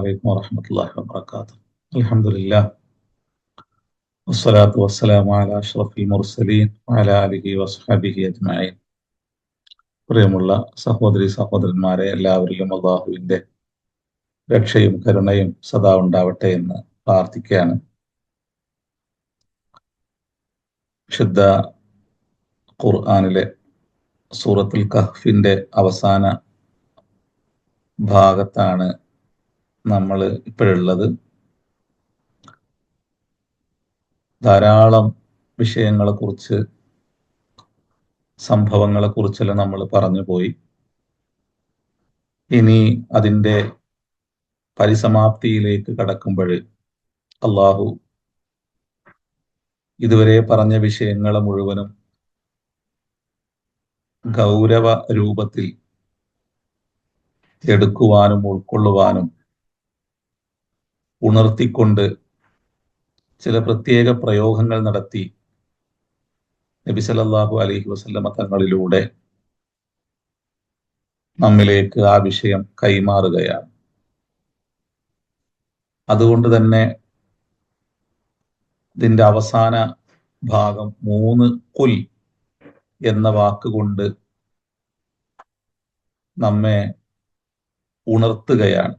عليكم ورحمة الله وبركاته. الحمد لله والصلاة والسلام على أشرف المرسلين وعلى آله وصحبه أجمعين. പ്രിയമുള്ള സഹോദരി സഹോദരന്മാരെ, എല്ലാവരിലും അല്ലാഹുവിൻ്റെ രക്ഷയും കരുണയും സദാ ഉണ്ടാവട്ടെ എന്ന് പ്രാർത്ഥിക്കുകയാണ്. വിശുദ്ധ ഖുർആനിലെ സൂറത്തുൽ കഹ്ഫിന്റെ അവസാന ഭാഗത്താണ് നമ്മൾ ഇപ്പോഴുള്ളത്. ധാരാളം വിഷയങ്ങളെക്കുറിച്ച്, സംഭവങ്ങളെക്കുറിച്ചെല്ലാം നമ്മൾ പറഞ്ഞു പോയി. ഇനി അതിൻ്റെ പരിസമാപ്തിയിലേക്ക് കടക്കുമ്പോൾ അള്ളാഹു ഇതുവരെ പറഞ്ഞ വിഷയങ്ങളെ മുഴുവനും ഗൗരവ രൂപത്തിൽ എടുക്കുവാനും ഉൾക്കൊള്ളുവാനും ഉണർത്തിക്കൊണ്ട് ചില പ്രത്യേക പ്രയോഗങ്ങൾ നടത്തി നബി സല്ലല്ലാഹു അലൈഹി വസല്ലമ തങ്ങളിലൂടെ നമ്മിലേക്ക് ആ വിഷയം കൈമാറുകയാണ്. അതുകൊണ്ട് തന്നെ ഇതിൻ്റെ അവസാന ഭാഗം 3 കുൽ എന്ന വാക്കുകൊണ്ട് നമ്മെ ഉണർത്തുകയാണ്.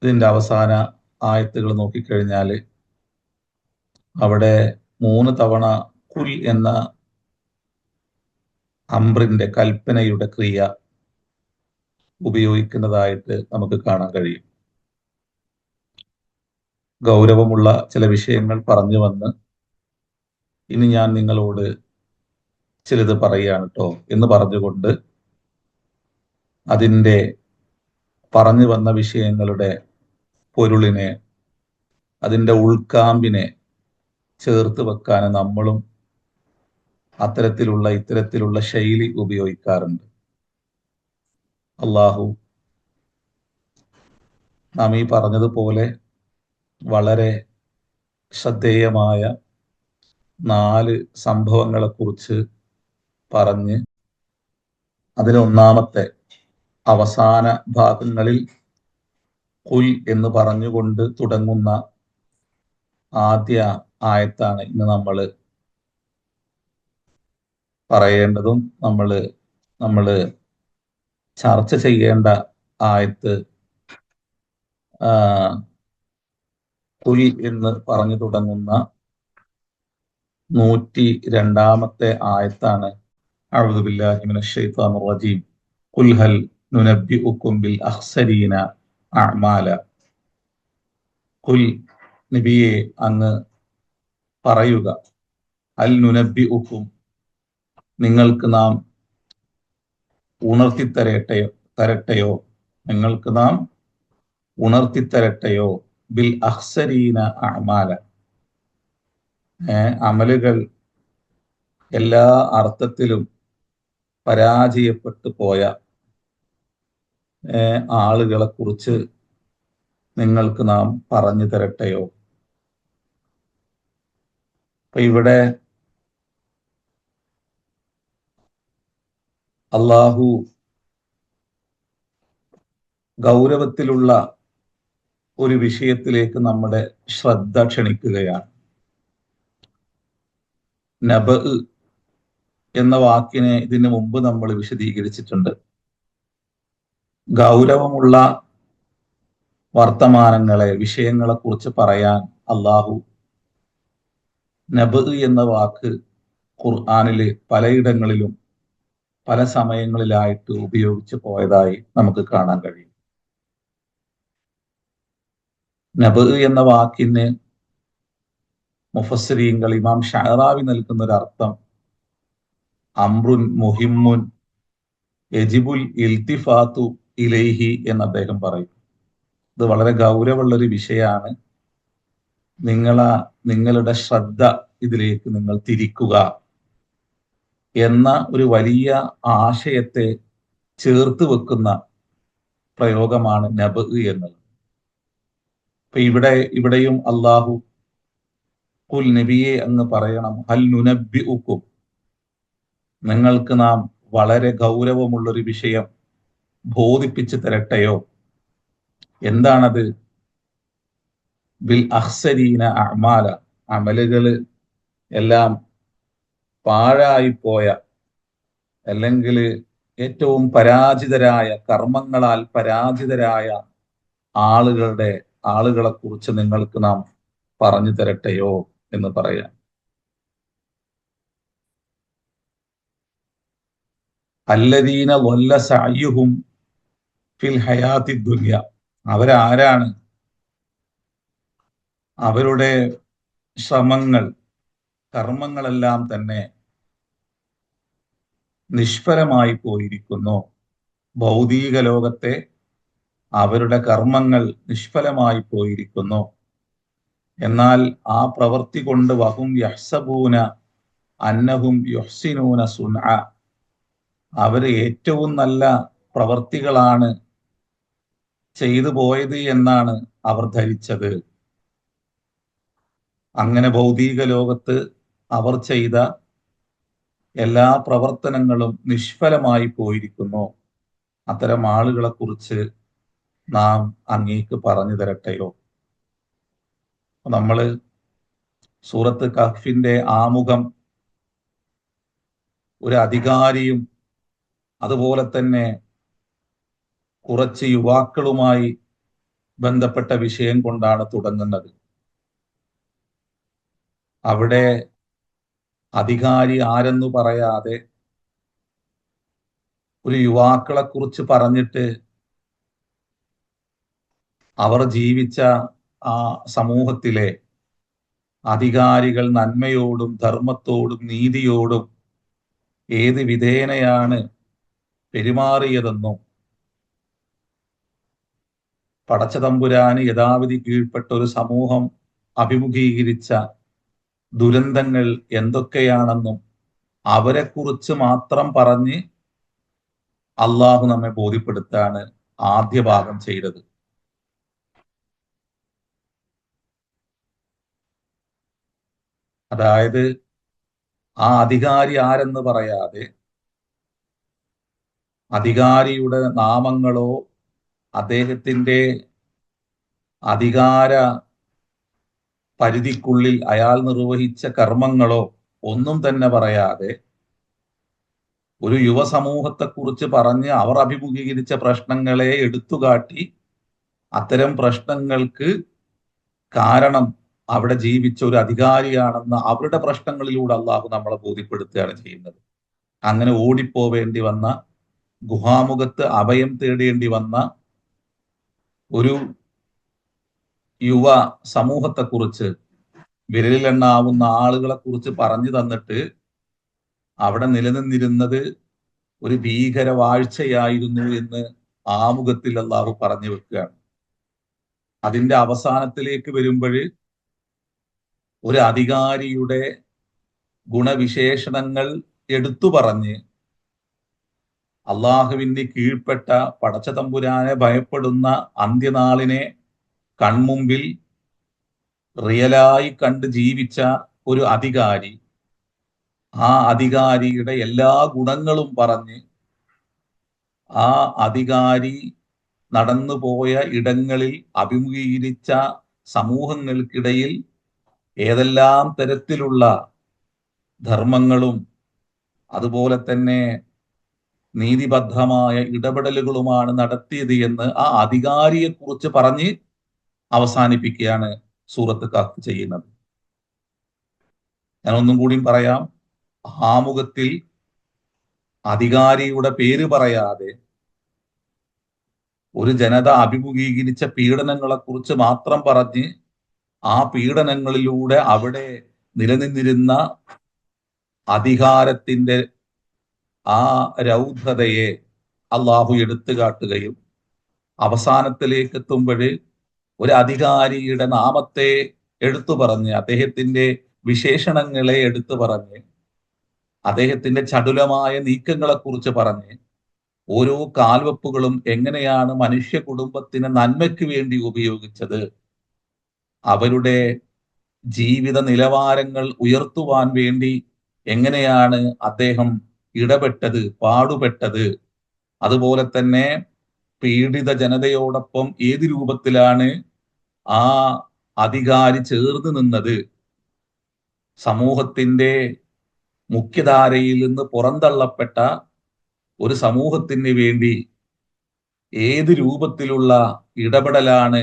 ഇതിൻ്റെ അവസാന ആയത്തുകൾ നോക്കിക്കഴിഞ്ഞാൽ അവിടെ 3 തവണ കുൽ എന്ന അംറിന്റെ കൽപ്പനയുടെ ക്രിയ ഉപയോഗിക്കുന്നതായിട്ട് നമുക്ക് കാണാൻ കഴിയും. ഗൗരവമുള്ള ചില വിഷയങ്ങൾ പറഞ്ഞു വന്ന് ഇനി ഞാൻ നിങ്ങളോട് ചിലത് പറയുകയാണ് കേട്ടോ എന്ന് പറഞ്ഞുകൊണ്ട് അതിൻ്റെ പറഞ്ഞു വന്ന വിഷയങ്ങളുടെ പൊരുളിനെ, അതിൻ്റെ ഉൾക്കാമ്പിനെ ചേർത്ത് വെക്കാൻ നമ്മളും ഇത്തരത്തിലുള്ള ശൈലി ഉപയോഗിക്കാറുണ്ട്. അള്ളാഹു നാം ഈ പറഞ്ഞതുപോലെ വളരെ ശ്രദ്ധേയമായ 4 സംഭവങ്ങളെക്കുറിച്ച് പറഞ്ഞ് അതിലൊന്നാമത്തെ അവസാന ഭാഗങ്ങളിൽ കുൽ എന്ന് പറഞ്ഞുകൊണ്ട് തുടങ്ങുന്ന ആദ്യ ആയത്താണ് ഇന്ന് നമ്മൾ പറയേണ്ടതും നമ്മൾ ചർച്ച ചെയ്യേണ്ട ആയത്ത്. കുൽ എന്ന് പറഞ്ഞു തുടങ്ങുന്ന 102-ാമത്തെ ആയത്താണ്. അഊദു ബില്ലാഹി മിനശ് ശൈത്വാനിർ റജീം. ഖുൽ ഹൽ നുനബ്ബിഉകും ബിൽ അഖ്സരീന അഅമാല. ഖുൽ, നബിയെ അങ്ങ് പറയുക, ഹൽ നുനബ്ബിഉകും, നിങ്ങൾക്ക് നാം ഉണർത്തിത്തരട്ടെയോ, നിങ്ങൾക്ക് നാം ഉണർത്തിത്തരട്ടെയോ, ബിൽ അഖ്സരീന അഅമാല, അമലുകൾ എല്ലാ അർത്ഥത്തിലും പരാജയപ്പെട്ടു പോയ ആളുകളെ കുറിച്ച് നിങ്ങൾക്ക് നാം പറഞ്ഞു തരട്ടെയോ. അപ്പൊ ഇവിടെ അള്ളാഹു ഗൗരവത്തിലുള്ള ഒരു വിഷയത്തിലേക്ക് നമ്മുടെ ശ്രദ്ധ ക്ഷണിക്കുകയാണ്. നബ് എന്ന വാക്കിനെ ഇതിനു മുമ്പ് നമ്മൾ വിശദീകരിച്ചിട്ടുണ്ട്. ഗൗരവമുള്ള വർത്തമാനങ്ങളെ, വിഷയങ്ങളെ കുറിച്ച് പറയാൻ അള്ളാഹു നബ് എന്ന വാക്ക് ഖുർആനിൽ പലയിടങ്ങളിലും പല സമയങ്ങളിലായിട്ട് ഉപയോഗിച്ച് പോയതായി നമുക്ക് കാണാൻ കഴിയും. നബ് എന്ന വാക്കിന് മുഫസ്സിരീങ്ങൾ ഇമാം ഷഅറാവി നൽകുന്ന ഒരു അർത്ഥം അംറുൻ മുഹിമ്മുൻ യജിബുൽ ഇൽത്തിഫാത്തു ഇലൈഹി എന്ന് അദ്ദേഹം പറയും. ഇത് വളരെ ഗൗരവമുള്ളൊരു വിഷയമാണ്. നിങ്ങളുടെ ശ്രദ്ധ ഇതിലേക്ക് നിങ്ങൾ തിരിക്കുക എന്ന ഒരു വലിയ ആശയത്തെ ചേർത്ത് വെക്കുന്ന പ്രയോഗമാണ് നബ് എന്നത്. അപ്പൊ ഇവിടെയും അള്ളാഹു ഖുൽ, നബിയെ അങ്ങ് പറയണം, ഹൽ നുനബ്ബിഉകും, നിങ്ങൾക്ക് നാം വളരെ ഗൗരവമുള്ളൊരു വിഷയം ബോധിപ്പിച്ചു തരട്ടെയോ? എന്താണത്? ബിൽ അഖ്സരീന അഅ്മാല, അമലുകൾ എല്ലാം പാഴായിപ്പോയ, അല്ലെങ്കിൽ ഏറ്റവും പരാജിതരായ, കർമ്മങ്ങളാൽ പരാജിതരായ ആളുകളെ കുറിച്ച് നിങ്ങൾക്ക് നാം പറഞ്ഞു തരട്ടെയോ എന്ന് പറയാം. അല്ലദീന വല്ല സഅയ്യുഹും ഫിൽ ഹയാത്തി ദുനിയ, അവരാരാണ്? അവരുടെ ശ്രമങ്ങൾ, കർമ്മങ്ങളെല്ലാം തന്നെ നിഷ്ഫലമായി പോയിരിക്കുന്നു. ഭൗതിക ലോകത്തെ അവരുടെ കർമ്മങ്ങൾ നിഷ്ഫലമായി പോയിരിക്കുന്നു. എന്നാൽ ആ പ്രവൃത്തി കൊണ്ട് വഹും യഹ്സബൂന അന്നഹും യുഹ്സിനൂന സുൻഅ, അവര് ഏറ്റവും നല്ല പ്രവർത്തികളാണ് ചെയ്തു പോയത് എന്നാണ് അവർ ധരിച്ചത്. അങ്ങനെ ഭൗതിക ലോകത്ത് അവർ ചെയ്ത എല്ലാ പ്രവർത്തനങ്ങളും നിഷ്ഫലമായി പോയിരിക്കുന്നു. അത്തരം ആളുകളെ കുറിച്ച് നാം അങ്ങേക്ക് പറഞ്ഞു തരട്ടെയോ? നമ്മള് സൂറത്ത് കഹ്ഫിന്റെ ആമുഖം ഒരു അധികാരിയും അതുപോലെ തന്നെ കുറച്ച് യുവാക്കളുമായി ബന്ധപ്പെട്ട വിഷയം കൊണ്ടാണ് തുടങ്ങുന്നത്. അവിടെ അധികാരി ആരെന്നു പറയാതെ ഒരു യുവാക്കളെ കുറിച്ച് പറഞ്ഞിട്ട് അവർ ജീവിച്ച ആ സമൂഹത്തിലെ അധികാരികൾ നന്മയോടും ധർമ്മത്തോടും നീതിയോടും ഏത് വിധേനയാണ് പെരുമാറിയതെന്നും പടച്ചതമ്പുരാന് യഥാവിധി കീഴ്പ്പെട്ട ഒരു സമൂഹം അഭിമുഖീകരിച്ച ദുരന്തങ്ങൾ എന്തൊക്കെയാണെന്നും അവരെക്കുറിച്ച് മാത്രം പറഞ്ഞ് അള്ളാഹു നമ്മെ ബോധ്യപ്പെടുത്താണ് ആദ്യ ഭാഗം ചെയ്തത്. അതായത് ആ അധികാരി ആരെന്ന് പറയാതെ അധികാരിയുടെ നാമങ്ങളോ അദ്ദേഹത്തിന്റെ അധികാര പരിധിക്കുള്ളിൽ അയാൾ നിർവഹിച്ച കർമ്മങ്ങളോ ഒന്നും തന്നെ പറയാതെ ഒരു യുവസമൂഹത്തെക്കുറിച്ച് പറഞ്ഞ് അവർ അഭിമുഖീകരിച്ച പ്രശ്നങ്ങളെ എടുത്തുകാട്ടി അത്തരം പ്രശ്നങ്ങൾക്ക് കാരണം അവിടെ ജീവിച്ച ഒരു അധികാരിയാണെന്ന് അവരുടെ പ്രശ്നങ്ങളിലൂടെ അള്ളാഹു നമ്മളെ ബോധ്യപ്പെടുത്തുകയാണ് ചെയ്യുന്നത്. അങ്ങനെ ഓടിപ്പോവേണ്ടി വന്ന, ഗുഹാമുഖത്ത് അഭയം തേടേണ്ടി വന്ന ഒരു യുവ സമൂഹത്തെക്കുറിച്ച്, വിരലിലെണ്ണാവുന്ന ആളുകളെ കുറിച്ച് പറഞ്ഞു തന്നിട്ട് അവിടെ നിലനിന്നിരുന്നത് ഒരു ഭീകര വാഴ്ചയായിരുന്നു എന്ന് ആമുഖത്തിൽ അള്ളാഹു പറഞ്ഞു വെക്കുകയാണ്. അതിന്റെ അവസാനത്തിലേക്ക് വരുമ്പോൾ ഒരു അധികാരിയുടെ ഗുണവിശേഷണങ്ങൾ എടുത്തു പറഞ്ഞ് അള്ളാഹുവിന് കീഴ്പ്പെട്ട പടച്ചതമ്പുരാനെ ഭയപ്പെടുന്ന അന്ത്യനാളിനെ കൺമുമ്പിൽ റിയലായി കണ്ട് ജീവിച്ച ഒരു അധികാരി, ആ അധികാരിയുടെ എല്ലാ ഗുണങ്ങളും പറഞ്ഞ് ആ അധികാരി നടന്നുപോയ ഇടങ്ങളിൽ അഭിമുഖീകരിച്ച സമൂഹങ്ങൾക്കിടയിൽ ഏതെല്ലാം തരത്തിലുള്ള ധർമ്മങ്ങളും അതുപോലെ തന്നെ നീതിബദ്ധമായ ഇടപെടലുകളുമാണ് നടത്തിയത് എന്ന് ആ അധികാരിയെ കുറിച്ച് പറഞ്ഞ് അവസാനിപ്പിക്കുകയാണ് സൂറത്ത് കഹ്ഫ് ചെയ്യുന്നത്. ഞാൻ ഒന്നും കൂടിയും പറയാം. ആമുഖത്തിൽ അധികാരിയുടെ പേര് പറയാതെ ഒരു ജനത അഭിമുഖീകരിച്ച പീഡനങ്ങളെ കുറിച്ച് മാത്രം പറഞ്ഞ് ആ പീഡനങ്ങളിലൂടെ അവിടെ നിലനിന്നിരുന്ന അധികാരത്തിന്റെ ആ രൗദ്രതയെ അള്ളാഹു എടുത്തു കാട്ടുകയും അവസാനത്തിലേക്ക് എത്തുമ്പോൾ ഒരു അധികാരിയുടെ നാമത്തെ എടുത്തു പറഞ്ഞ് അദ്ദേഹത്തിന്റെ വിശേഷണങ്ങളെ എടുത്തു പറഞ്ഞ് അദ്ദേഹത്തിന്റെ ചടുലമായ നീക്കങ്ങളെ കുറിച്ച് പറഞ്ഞ് ഓരോ കാൽവെപ്പുകളും എങ്ങനെയാണ് മനുഷ്യ കുടുംബത്തിന് നന്മയ്ക്ക് വേണ്ടി ഉപയോഗിച്ചത്, അവരുടെ ജീവിത നിലവാരങ്ങൾ ഉയർത്തുവാൻ വേണ്ടി എങ്ങനെയാണ് അദ്ദേഹം ഇടപെട്ടത്, പാടുപെട്ടത്, അതുപോലെ തന്നെ പീഡിത ജനതയോടൊപ്പം ഏത് രൂപത്തിലാണ് ആ അധികാരി ചേർന്ന് നിന്നത്? സമൂഹത്തിന്റെ മുഖ്യധാരയിൽ നിന്ന് പുറന്തള്ളപ്പെട്ട ഒരു സമൂഹത്തിന് വേണ്ടി ഏത് രൂപത്തിലുള്ള ഇടപെടലാണ്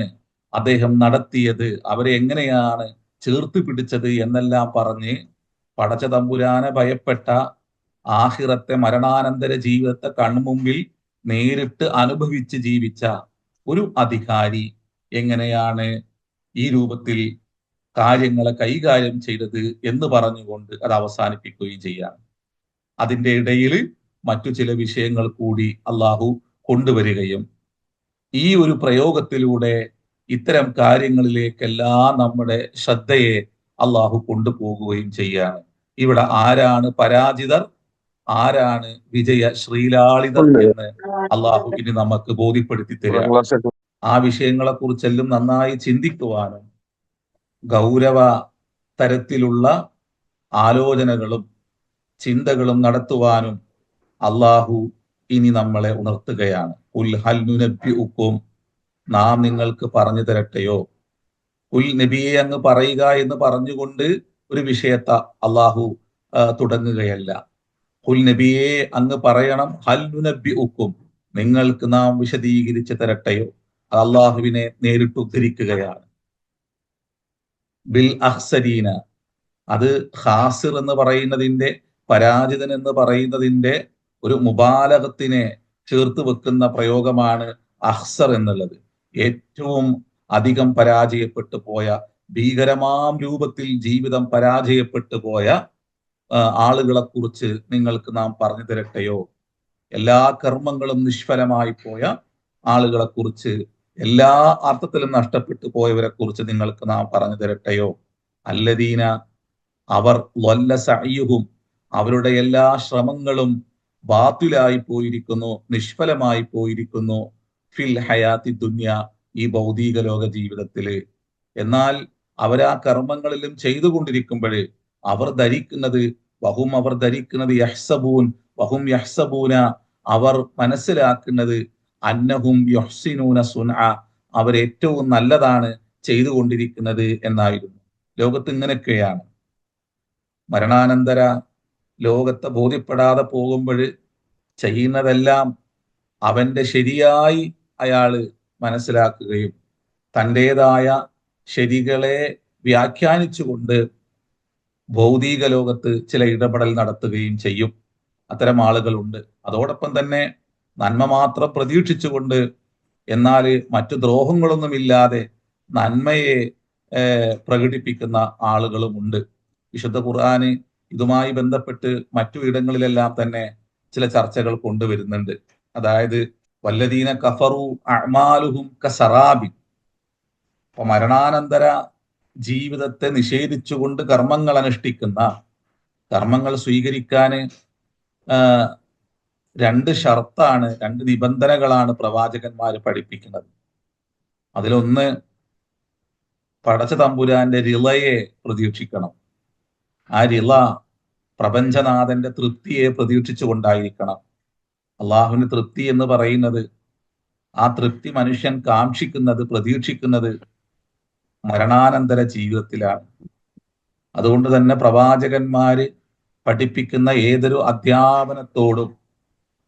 അദ്ദേഹം നടത്തിയത്, അവരെ എങ്ങനെയാണ് ചേർത്ത് പിടിച്ചത് എന്നെല്ലാം പറഞ്ഞ് പടച്ച തമ്പുരാനെ ഭയപ്പെട്ട, ആഖിറത്തെ മരണാനന്തര ജീവിതത്തെ കൺമുമ്പിൽ നേരിട്ട് അനുഭവിച്ച് ജീവിച്ച ഒരു അധികാരി എങ്ങനെയാണ് ഈ രൂപത്തിൽ കാര്യങ്ങളെ കൈകാര്യം ചെയ്തത് എന്ന് പറഞ്ഞുകൊണ്ട് അത് അവസാനിപ്പിക്കുകയും ചെയ്യാണ്. അതിന്റെ ഇടയിൽ മറ്റു ചില വിഷയങ്ങൾ കൂടി അള്ളാഹു കൊണ്ടുവരികയും ഈ ഒരു പ്രയോഗത്തിലൂടെ ഇത്തരം കാര്യങ്ങളിലേക്കെല്ലാം നമ്മുടെ ശ്രദ്ധയെ അള്ളാഹു കൊണ്ടുപോകുകയും ചെയ്യാണ്. ഇവിടെ ആരാണ് പരാജിതർ, ആരാണ് വിജയ ശ്രീലാളിതർ എന്ന് അള്ളാഹു ഇനി നമുക്ക് ബോധ്യപ്പെടുത്തി തരിക. ആ വിഷയങ്ങളെ കുറിച്ചെല്ലാം നന്നായി ചിന്തിക്കുവാനും ഗൗരവ തരത്തിലുള്ള ആലോചനകളും ചിന്തകളും നടത്തുവാനും അള്ളാഹു ഇനി നമ്മളെ ഉണർത്തുകയാണ്. ഉൽ ഹൽ നുനബ്ബിഉക്കും, നാം നിങ്ങൾക്ക് പറഞ്ഞു തരട്ടെയോ. ഉൽ നബിയെ അങ്ങ് പറയുക എന്ന് പറഞ്ഞുകൊണ്ട് ഒരു വിഷയത്തെ അള്ളാഹു തുടങ്ങുകയല്ല. ഉൽ നബിയെ അങ്ങ് പറയണം, ഹൽ നുനബ്ബിഉക്കും, നിങ്ങൾക്ക് നാം വിശദീകരിച്ച് തരട്ടെയോ. അള്ളാഹുവിനെ നേരിട്ട് ഉദ്ധരിക്കുകയാണ്. ബിൽ അഹ്സരീന, അത് ഖാസിർ എന്ന് പറയുന്നതിന്റെ, പരാജിതൻ എന്ന് പറയുന്നതിന്റെ ഒരു മുബാലഗത്തിനെ ചേർത്ത് വെക്കുന്ന പ്രയോഗമാണ് അഹ്സർ എന്നുള്ളത്. ഏറ്റവും അധികം പരാജയപ്പെട്ടു പോയ, ഭീകരമാം രൂപത്തിൽ ജീവിതം പരാജയപ്പെട്ടു പോയ ആളുകളെ കുറിച്ച് നിങ്ങൾക്ക് നാം പറഞ്ഞു തരട്ടെയോ. എല്ലാ കർമ്മങ്ങളും നിഷ്ഫലമായി പോയ ആളുകളെ കുറിച്ച്, എല്ലാ അർത്ഥത്തിലും നഷ്ടപ്പെട്ടു പോയവരെ കുറിച്ച് നിങ്ങൾക്ക് നാം പറഞ്ഞു തരട്ടെയോ. അല്ലദീന, അവർ വല്ല സഅയ്യുഹും, അവരുടെ എല്ലാ ശ്രമങ്ങളും ബാത്തിലായി പോയിരിക്കുന്നു, നിഷ്ഫലമായി പോയിരിക്കുന്നു, ഫിൽ ഹയാത്തി ദുന്യ, ഈ ഭൗതിക ലോക ജീവിതത്തില്. എന്നാൽ അവരാ കർമ്മങ്ങളിലും ചെയ്തുകൊണ്ടിരിക്കുമ്പോൾ അവർ ധരിക്കുന്നത്, അവർ ധരിക്കുന്നത് യഹ്സബൂൻ വഹും യഹ്സബൂന, അവർ മനസ്സിലാക്കുന്നത് അന്നഹും യുഹ്സിനൂന സുൻഅ, അവർ ഏറ്റവും നല്ലതാണ് ചെയ്തുകൊണ്ടിരിക്കുന്നത് എന്നായിരുന്നു. ലോകത്ത് ഇങ്ങനെയൊക്കെയാണ്. മരണാനന്തര ലോകത്തെ ബോധ്യപ്പെടാതെ പോകുമ്പോൾ ചെയ്യുന്നതെല്ലാം അവന്റെ ശരിയായി അയാള് മനസ്സിലാക്കുകയും തൻ്റെതായ ശരികളെ വ്യാഖ്യാനിച്ചുകൊണ്ട് ഭൗതിക ലോകത്ത് ചില ഇടപെടൽ നടത്തുകയും ചെയ്യും. അത്തരം ആളുകളുണ്ട്. അതോടൊപ്പം തന്നെ നന്മ മാത്രം പ്രതീക്ഷിച്ചുകൊണ്ട്, എന്നാൽ മറ്റു ദ്രോഹങ്ങളൊന്നുമില്ലാതെ നന്മയെ പ്രകടിപ്പിക്കുന്ന ആളുകളുമുണ്ട്. വിശുദ്ധ ഖുർആന് ഇതുമായി ബന്ധപ്പെട്ട് മറ്റു ഇടങ്ങളിലെല്ലാം തന്നെ ചില ചർച്ചകൾ കൊണ്ടുവരുന്നുണ്ട്. അതായത് വല്ലദീന കഫറു അഅ്മാലുഹും കസറാബിൻ, അപ്പൊ മരണാനന്തര ജീവിതത്തെ നിഷേധിച്ചുകൊണ്ട് കർമ്മങ്ങൾ അനുഷ്ഠിക്കുന്ന, കർമ്മങ്ങൾ സ്വീകരിക്കാന് രണ്ട് ഷർത്താണ്, രണ്ട് നിബന്ധനകളാണ് പ്രവാചകന്മാർ പഠിപ്പിക്കുന്നത്. അതിലൊന്ന്, പടച്ച തമ്പുരാന്റെ റിളയെ പ്രതീക്ഷിക്കണം. ആ റിള പ്രപഞ്ചനാഥന്റെ തൃപ്തിയെ പ്രതീക്ഷിച്ചുകൊണ്ടായിരിക്കണം. അള്ളാഹുവിന്റെ തൃപ്തി എന്ന് പറയുന്നത്, ആ തൃപ്തി മനുഷ്യൻ കാക്ഷിക്കുന്നത്, പ്രതീക്ഷിക്കുന്നത് മരണാനന്തര ജീവിതത്തിലാണ്. അതുകൊണ്ട് തന്നെ പ്രവാചകന്മാര് പഠിപ്പിക്കുന്ന ഏതൊരു അധ്യാപനത്തോടും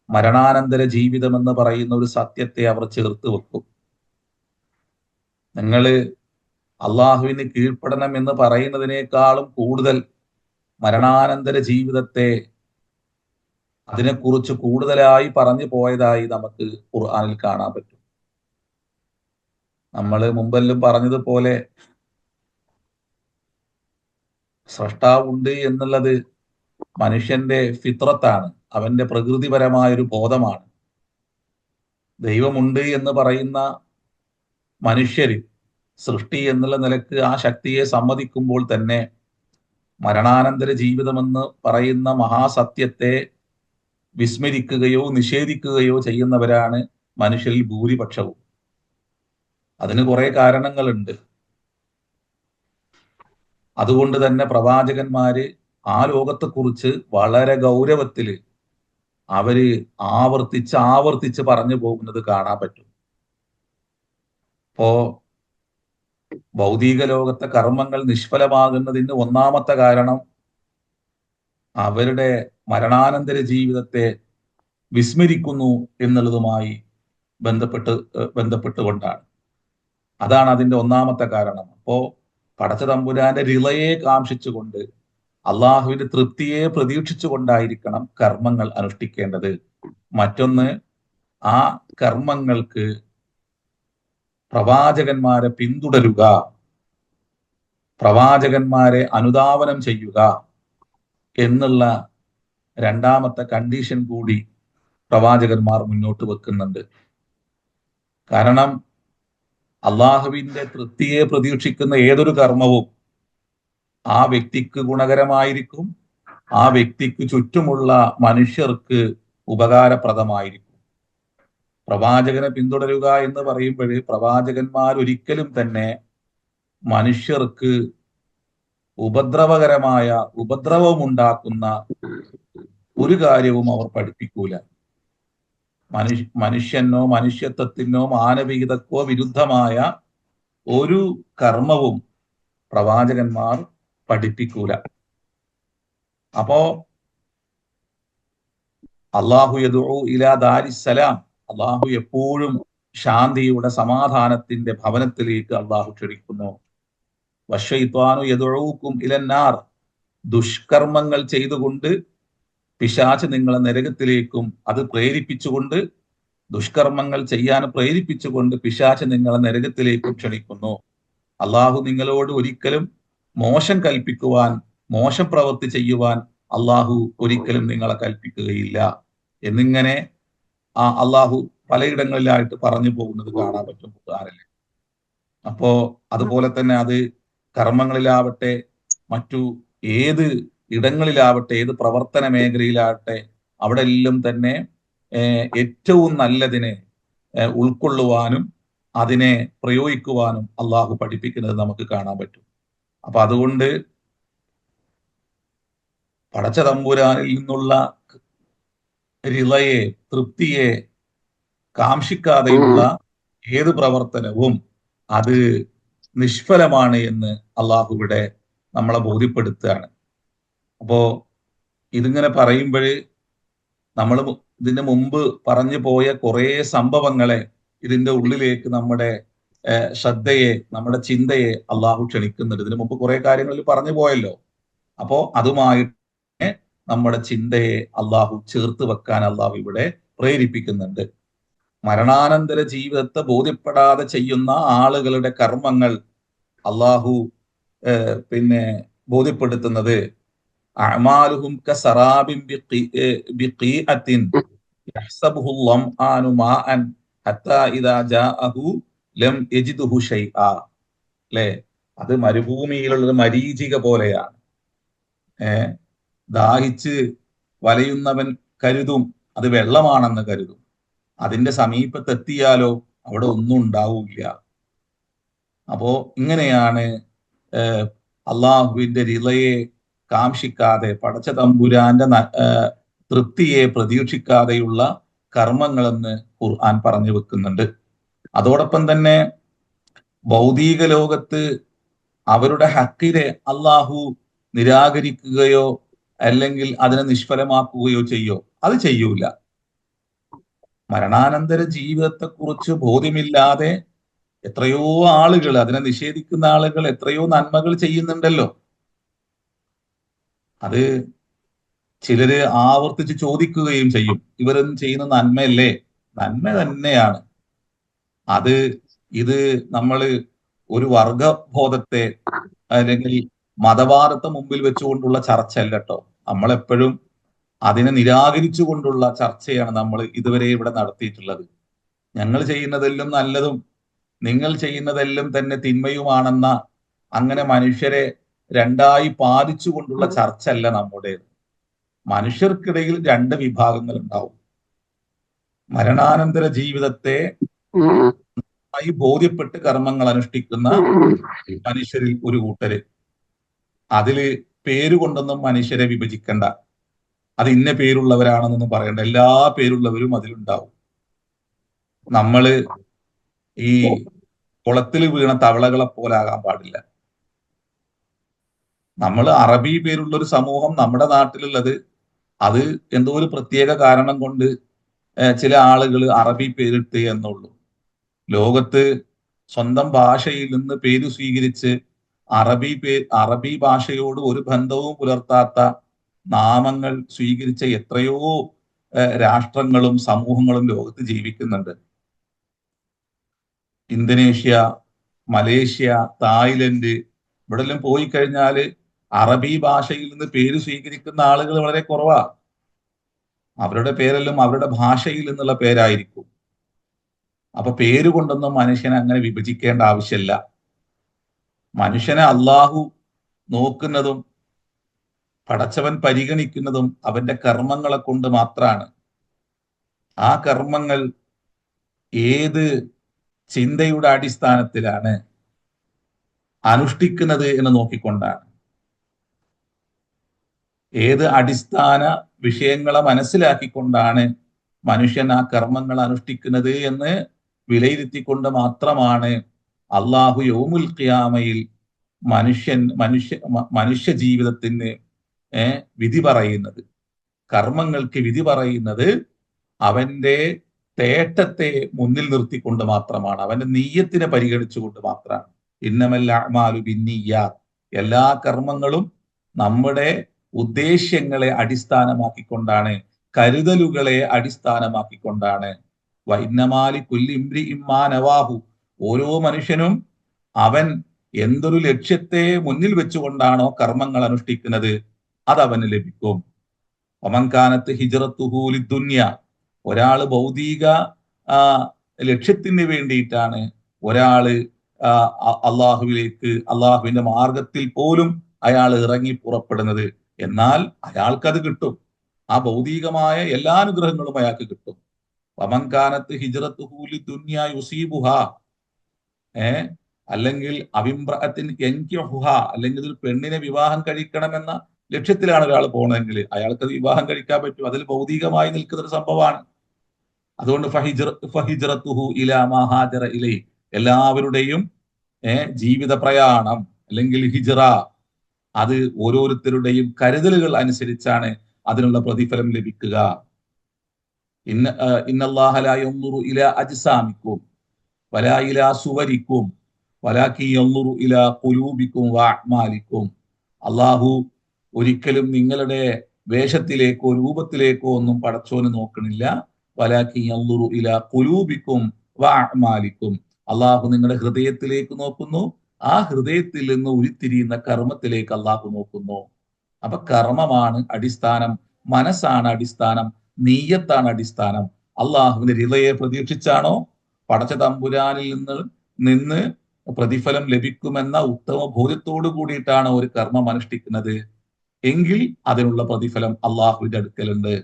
മരണാനന്തര ജീവിതം എന്ന് പറയുന്ന ഒരു സത്യത്തെ അവർ ചേർത്ത് വെക്കും. നിങ്ങള് അള്ളാഹുവിന് കീഴ്പ്പെടണം എന്ന് പറയുന്നതിനേക്കാളും കൂടുതൽ മരണാനന്തര ജീവിതത്തെ, അതിനെക്കുറിച്ച് കൂടുതലായി പറഞ്ഞു പോയതായി നമുക്ക് ഖുർആനിൽ കാണാൻ പറ്റും. നമ്മൾ മുമ്പെല്ലാം പറഞ്ഞതുപോലെ സ്രഷ്ടാവുണ്ട് എന്നുള്ളത് മനുഷ്യന്റെ ഫിത്രത്താണ്, അവന്റെ പ്രകൃതിപരമായൊരു ബോധമാണ്. ദൈവമുണ്ട് എന്ന് പറയുന്ന മനുഷ്യര് സൃഷ്ടി എന്നുള്ള നിലക്ക് ആ ശക്തിയെ സമ്മതിക്കുമ്പോൾ തന്നെ മരണാനന്തര ജീവിതമെന്ന് പറയുന്ന മഹാസത്യത്തെ വിസ്മരിക്കുകയോ നിഷേധിക്കുകയോ ചെയ്യുന്നവരാണ് മനുഷ്യരിൽ ഭൂരിപക്ഷവും. അതിന് കുറെ കാരണങ്ങളുണ്ട്. അതുകൊണ്ട് തന്നെ പ്രവാചകന്മാര് ആ ലോകത്തെക്കുറിച്ച് വളരെ ഗൗരവത്തില്, അവര് ആവർത്തിച്ച് പറഞ്ഞു പോകുന്നത് കാണാൻ പറ്റും. ഇപ്പോ ഭൗതിക ലോകത്തെ കർമ്മങ്ങൾ നിഷ്ഫലമാകുന്നതിന് ഒന്നാമത്തെ കാരണം അവരുടെ മരണാനന്തര ജീവിതത്തെ വിസ്മരിക്കുന്നു എന്നുള്ളതുമായി ബന്ധപ്പെട്ടുകൊണ്ടാണ്. അതാണ് അതിന്റെ ഒന്നാമത്തെ കാരണം. അപ്പോ പടച്ച തമ്പുരാന്റെ റിളയെ കാംക്ഷിച്ചുകൊണ്ട് അള്ളാഹുവിന്റെ തൃപ്തിയെ പ്രതീക്ഷിച്ചുകൊണ്ടായിരിക്കണം കർമ്മങ്ങൾ അനുഷ്ഠിക്കേണ്ടത്. മറ്റൊന്ന്, ആ കർമ്മങ്ങൾക്ക് പ്രവാചകന്മാരെ പിന്തുടരുക, പ്രവാചകന്മാരെ അനുധാവനം ചെയ്യുക എന്നുള്ള രണ്ടാമത്തെ കണ്ടീഷൻ കൂടി പ്രവാചകന്മാർ മുന്നോട്ട് വെക്കുന്നുണ്ട്. കാരണം അള്ളാഹുവിന്റെ തൃപ്തിയെ പ്രതീക്ഷിക്കുന്ന ഏതൊരു കർമ്മവും ആ വ്യക്തിക്ക് ഗുണകരമായിരിക്കും, ആ വ്യക്തിക്ക് ചുറ്റുമുള്ള മനുഷ്യർക്ക് ഉപകാരപ്രദമായിരിക്കും. പ്രവാചകനെ പിന്തുടരുക എന്ന് പറയുമ്പോൾ പ്രവാചകന്മാർ ഒരിക്കലും തന്നെ മനുഷ്യർക്ക് ഉപദ്രവമുണ്ടാക്കുന്ന ഒരു കാര്യവും അവർ പഠിപ്പിക്കൂല. മനുഷ്യനോ മനുഷ്യത്വത്തിനോ മാനവികതക്കോ വിരുദ്ധമായ ഒരു കർമ്മവും പ്രവാചകന്മാർ പഠിപ്പിക്കൂല. അപ്പോ അള്ളാഹു യദഉ ഇലാ ദാരിസ്സലാം, അള്ളാഹു എപ്പോഴും ശാന്തിയുടെ സമാധാനത്തിന്റെ ഭവനത്തിലേക്ക് അള്ളാഹു ക്ഷണിക്കുന്നു. വശൈത്വാനു യദഉകും ഇലന്നാർ, ദുഷ്കർമ്മങ്ങൾ ചെയ്തുകൊണ്ട് പിശാച് നിങ്ങളെ നരകത്തിലേക്കും അത് പ്രേരിപ്പിച്ചുകൊണ്ട്, ദുഷ്കർമ്മങ്ങൾ ചെയ്യാൻ പ്രേരിപ്പിച്ചുകൊണ്ട് പിശാച് നിങ്ങളെ നരകത്തിലേക്കും ക്ഷണിക്കുന്നു. അള്ളാഹു നിങ്ങളോട് ഒരിക്കലും മോശം കൽപ്പിക്കുവാൻ, മോശം പ്രവൃത്തി ചെയ്യുവാൻ അള്ളാഹു ഒരിക്കലും നിങ്ങളെ കൽപ്പിക്കുകയില്ല എന്നിങ്ങനെ അള്ളാഹു പലയിടങ്ങളിലായിട്ട് പറഞ്ഞു പോകുന്നത് കാണാൻ പറ്റും ഖുർആനിൽ. അപ്പോ അതുപോലെ തന്നെ അത് കർമ്മങ്ങളിലാവട്ടെ, മറ്റു ഏത് ഇടങ്ങളിലാവട്ടെ, ഏത് പ്രവർത്തന മേഖലയിലാവട്ടെ, അവിടെ എല്ലാം തന്നെ ഏറ്റവും നല്ലതിനെ ഉൾക്കൊള്ളുവാനും അതിനെ പ്രയോഗിക്കുവാനും അള്ളാഹു പഠിപ്പിക്കുന്നത് നമുക്ക് കാണാൻ പറ്റും. അപ്പൊ അതുകൊണ്ട് പടച്ച തമ്പുരാനിൽ നിന്നുള്ള റിളയെ, തൃപ്തിയെ കാംക്ഷിക്കാതെയുള്ള ഏത് പ്രവർത്തനവും അത് നിഷ്ഫലമാണ് എന്ന് അള്ളാഹു ഇവിടെ നമ്മളെ ബോധ്യപ്പെടുത്തുകയാണ്. അപ്പോ ഇതിങ്ങനെ പറയുമ്പോൾ നമ്മൾ ഇതിന് മുമ്പ് പറഞ്ഞു പോയ കുറെ സംഭവങ്ങളെ ഇതിന്റെ ഉള്ളിലേക്ക് നമ്മുടെ ശ്രദ്ധയെ, നമ്മുടെ ചിന്തയെ അള്ളാഹു ക്ഷണിക്കുന്നുണ്ട്. ഇതിനു മുമ്പ് കുറെ കാര്യങ്ങളിൽ പറഞ്ഞു പോയല്ലോ. അപ്പോ അതുമായിട്ട് നമ്മുടെ ചിന്തയെ അള്ളാഹു ചേർത്ത് വെക്കാൻ അള്ളാഹു ഇവിടെ പ്രേരിപ്പിക്കുന്നുണ്ട്. മരണാനന്തര ജീവിതത്തെ ബോധ്യപ്പെടാതെ ചെയ്യുന്ന ആളുകളുടെ കർമ്മങ്ങൾ അള്ളാഹു ബോധ്യപ്പെടുത്തുന്നത് അഅമാലുഹും കസറാബിൻ ബിഖീഅത്തിൻ യഹ്സബുഹു ളംആനു മാഅൻ ഹത്താ ഇദാ ജാഅഹു ലം യജിദുഹു ശൈആ. അല്ലേ? അത് മരുഭൂമിയിലുള്ള മരീചിക പോലെയാണ്. ദാഹിച്ച് വലയുന്നവൻ കരുതും അത് വെള്ളമാണെന്ന് കരുതും. അതിന്റെ സമീപത്തെത്തിയാലോ അവിടെ ഒന്നും ഉണ്ടാവില്ല. അപ്പോ ഇങ്ങനെയാണ് അള്ളാഹുവിന്റെ റിളയെ കാംക്ഷിക്കാതെ, പടച്ച തമ്പുരാന്റെ തൃപ്തിയെ പ്രതീക്ഷിക്കാതെയുള്ള കർമ്മങ്ങളെന്ന് ഖുർആൻ പറഞ്ഞു വെക്കുന്നുണ്ട്. അതോടൊപ്പം തന്നെ ഭൗതിക ലോകത്ത് അവരുടെ ഹക്കിനെ അള്ളാഹു നിരാകരിക്കുകയോ അല്ലെങ്കിൽ അതിനെ നിഷ്ഫലമാക്കുകയോ അത് ചെയ്യൂല. മരണാനന്തര ജീവിതത്തെക്കുറിച്ച് ബോധ്യമില്ലാതെ എത്രയോ ആളുകൾ, അതിനെ നിഷേധിക്കുന്ന ആളുകൾ എത്രയോ നന്മകൾ ചെയ്യുന്നുണ്ടല്ലോ. അത് ചിലര് ആവർത്തിച്ച് ചോദിക്കുകയും ചെയ്യും, ഇവരൊന്നും ചെയ്യുന്ന നന്മയല്ലേ? നന്മ തന്നെയാണ്. ഇത് നമ്മൾ ഒരു വർഗബോധത്തെ അല്ലെങ്കിൽ മതവാദത്തെ മുമ്പിൽ വെച്ചുകൊണ്ടുള്ള ചർച്ചയല്ല കേട്ടോ. നമ്മളെപ്പോഴും അതിനെ നിരാകരിച്ചുകൊണ്ടുള്ള ചർച്ചയാണ് നമ്മൾ ഇതുവരെ ഇവിടെ നടത്തിയിട്ടുള്ളത്. ഞങ്ങൾ ചെയ്യുന്നതെല്ലാം നല്ലതും നിങ്ങൾ ചെയ്യുന്നതെല്ലാം തന്നെ തിന്മയുമാണെന്ന അങ്ങനെ മനുഷ്യരെ രണ്ടായി പാലിച്ചുകൊണ്ടുള്ള ചർച്ചയല്ല നമ്മുടേത്. മനുഷ്യർക്കിടയിൽ രണ്ട് വിഭാഗങ്ങൾ ഉണ്ടാവും. മരണാനന്തര ജീവിതത്തെ ബോധ്യപ്പെട്ട് കർമ്മങ്ങൾ അനുഷ്ഠിക്കുന്ന മനുഷ്യരിൽ ഒരു കൂട്ടര്. അതില് പേരുകൊണ്ടൊന്നും മനുഷ്യരെ വിഭജിക്കണ്ട. അത് ഇന്ന പേരുള്ളവരാണെന്നൊന്നും പറയണ്ട, എല്ലാ പേരുള്ളവരും അതിലുണ്ടാവും. നമ്മള് ഈ കുളത്തിൽ വീണ തവളകളെ പോലാകാൻ പാടില്ല. നമ്മൾ അറബി പേരുള്ള ഒരു സമൂഹം നമ്മുടെ നാട്ടിലുള്ളത്, അത് എന്തോ ഒരു പ്രത്യേക കാരണം കൊണ്ട് ചില ആളുകൾ അറബി പേരിട്ട് എന്നുള്ളൂ. ലോകത്ത് സ്വന്തം ഭാഷയിൽ നിന്ന് പേര് സ്വീകരിച്ച് അറബി ഭാഷയോട് ഒരു ബന്ധവും പുലർത്താത്ത നാമങ്ങൾ സ്വീകരിച്ച എത്രയോ രാഷ്ട്രങ്ങളും സമൂഹങ്ങളും ലോകത്ത് ജീവിക്കുന്നുണ്ട്. ഇന്തോനേഷ്യ, മലേഷ്യ, തായ്ലൻഡ്, ഇവിടെല്ലാം പോയി കഴിഞ്ഞാല് അറബി ഭാഷയിൽ നിന്ന് പേര് സ്വീകരിക്കുന്ന ആളുകൾ വളരെ കുറവാ. അവരുടെ പേരെല്ലാം അവരുടെ ഭാഷയിൽ നിന്നുള്ള പേരായിരിക്കും. അപ്പൊ പേര് കൊണ്ടൊന്നും മനുഷ്യനെ അങ്ങനെ വിഭജിക്കേണ്ട ആവശ്യമില്ല. മനുഷ്യനെ അള്ളാഹു നോക്കുന്നതും പടച്ചവൻ പരിഗണിക്കുന്നതും അവന്റെ കർമ്മങ്ങളെ കൊണ്ട് മാത്രമാണ്. ആ കർമ്മങ്ങൾ ഏത് ചിന്തയുടെ അടിസ്ഥാനത്തിലാണ് അനുഷ്ഠിക്കുന്നത് എന്ന് നോക്കിക്കൊണ്ടാണ്. ഏത് അടിസ്ഥാന വിഷയങ്ങളെ മനസ്സിലാക്കിക്കൊണ്ടാണ് മനുഷ്യൻ ആ കർമ്മങ്ങൾ അനുഷ്ഠിക്കുന്നത് എന്ന് വിലയിരുത്തിക്കൊണ്ട് മാത്രമാണ് അള്ളാഹു യൗമുൽ ഖിയാമയിൽ മനുഷ്യ ജീവിതത്തിന് വിധി പറയുന്നത്. കർമ്മങ്ങൾക്ക് വിധി പറയുന്നത് അവന്റെ തേട്ടത്തെ മുന്നിൽ നിർത്തിക്കൊണ്ട് മാത്രമാണ്, അവന്റെ നീയത്തിനെ പരിഗണിച്ചുകൊണ്ട് മാത്രമാണ്. ഇന്നമൽ അഅ്മാലു ബിന്നിയ്യാത്ത്, എല്ലാ കർമ്മങ്ങളും നമ്മുടെ ഉദ്ദേശ്യങ്ങളെ അടിസ്ഥാനമാക്കിക്കൊണ്ടാണ്, കരുതലുകളെ അടിസ്ഥാനമാക്കിക്കൊണ്ടാണ്. വഇന്നമാലി കുല്ലി ഇംറിഇൻ മാ നവാഹു, ഓരോ മനുഷ്യനും അവൻ എന്തൊരു ലക്ഷ്യത്തെ മുന്നിൽ വെച്ചുകൊണ്ടാണോ കർമ്മങ്ങൾ അനുഷ്ഠിക്കുന്നത് അത് അവന് ലഭിക്കും. ഒമൻകാനത്ത് ഹിജ്റത്തുഹു ലിദ്ദുനിയ, ഒരാള് ഭൗതിക ലക്ഷ്യത്തിന് വേണ്ടിയിട്ടാണ് ഒരാള് അള്ളാഹുവിന്റെ മാർഗത്തിൽ പോലും അയാൾ ഇറങ്ങി പുറപ്പെടുന്നത്, എന്നാൽ അയാൾക്കത് കിട്ടും. ആ ഭൗതികമായ എല്ലാ അനുഗ്രഹങ്ങളും അയാൾക്ക് കിട്ടും. വമൻകാനത്ത് ഹിജ്റത്തുഹു ലിദ്ദുനിയ യുസീബുഹ, അല്ലെങ്കിൽ അവിംറഅത്തിൻ യൻകിഹുഹ, അല്ലെങ്കിൽ ഒരു പെണ്ണിനെ വിവാഹം കഴിക്കണമെന്ന ലക്ഷ്യത്തിലാണ് ഒരാൾ പോണതെങ്കിൽ അയാൾക്ക് അത് വിവാഹം കഴിക്കാൻ പറ്റും. അതിൽ ഭൗതികമായി നിൽക്കുന്ന ഒരു സംഭവമാണ്. അതുകൊണ്ട് ഫഹിജ്റത്തുഹു ഇലാ മാ ഹാജറ ഇലൈഹി, എല്ലാവരുടെയും ജീവിത പ്രയാണം അല്ലെങ്കിൽ ഹിജ്റ, അത് ഓരോരുത്തരുടെയും കരുതലുകൾ അനുസരിച്ചാണ് അതിനുള്ള പ്രതിഫലം ലഭിക്കുക. ഇന്നല്ലാഹ ലാ യൻദുറു ഇലാ അജ്സാമിക്കും വലാ ഇലാ സുവരിക്കും വലാകിൻ യൻദുറു ഇലാ ഖുലൂബിക്കും വഅഅ്മാലിക്കും. അല്ലാഹു ഒരിക്കലും നിങ്ങളുടെ വേഷത്തിലേക്കോ രൂപത്തിലേക്കോ ഒന്നും പടച്ചോന് നോക്കണില്ല. വലാകിൻ യൻദുറു ഇലാ ഖുലൂബിക്കും വഅഅ്മാലിക്കും, അല്ലാഹു നിങ്ങളുടെ ഹൃദയത്തിലേക്ക് നോക്കുന്നു, ആ ഹൃദയത്തിൽ നിന്ന് ഉരുത്തിരിയുന്ന കർമ്മത്തിലേക്ക് അല്ലാഹു നോക്കുന്നു. അപ്പൊ കർമ്മമാണ് അടിസ്ഥാനം, മനസ്സാണ് അടിസ്ഥാനം, നീയത്താണ് അടിസ്ഥാനം. അള്ളാഹുവിന്റെ റിളയെ പ്രതീക്ഷിച്ചാണോ പടച്ച തമ്പുരാനിൽ നിന്ന് പ്രതിഫലം ലഭിക്കുമെന്ന ഉത്തമ ബോധ്യത്തോടു കൂടിയിട്ടാണ് ഒരു കർമ്മം അനുഷ്ഠിക്കുന്നത് എങ്കിൽ അതിനുള്ള പ്രതിഫലം അള്ളാഹുവിന്റെ അടുക്കലുണ്ട്.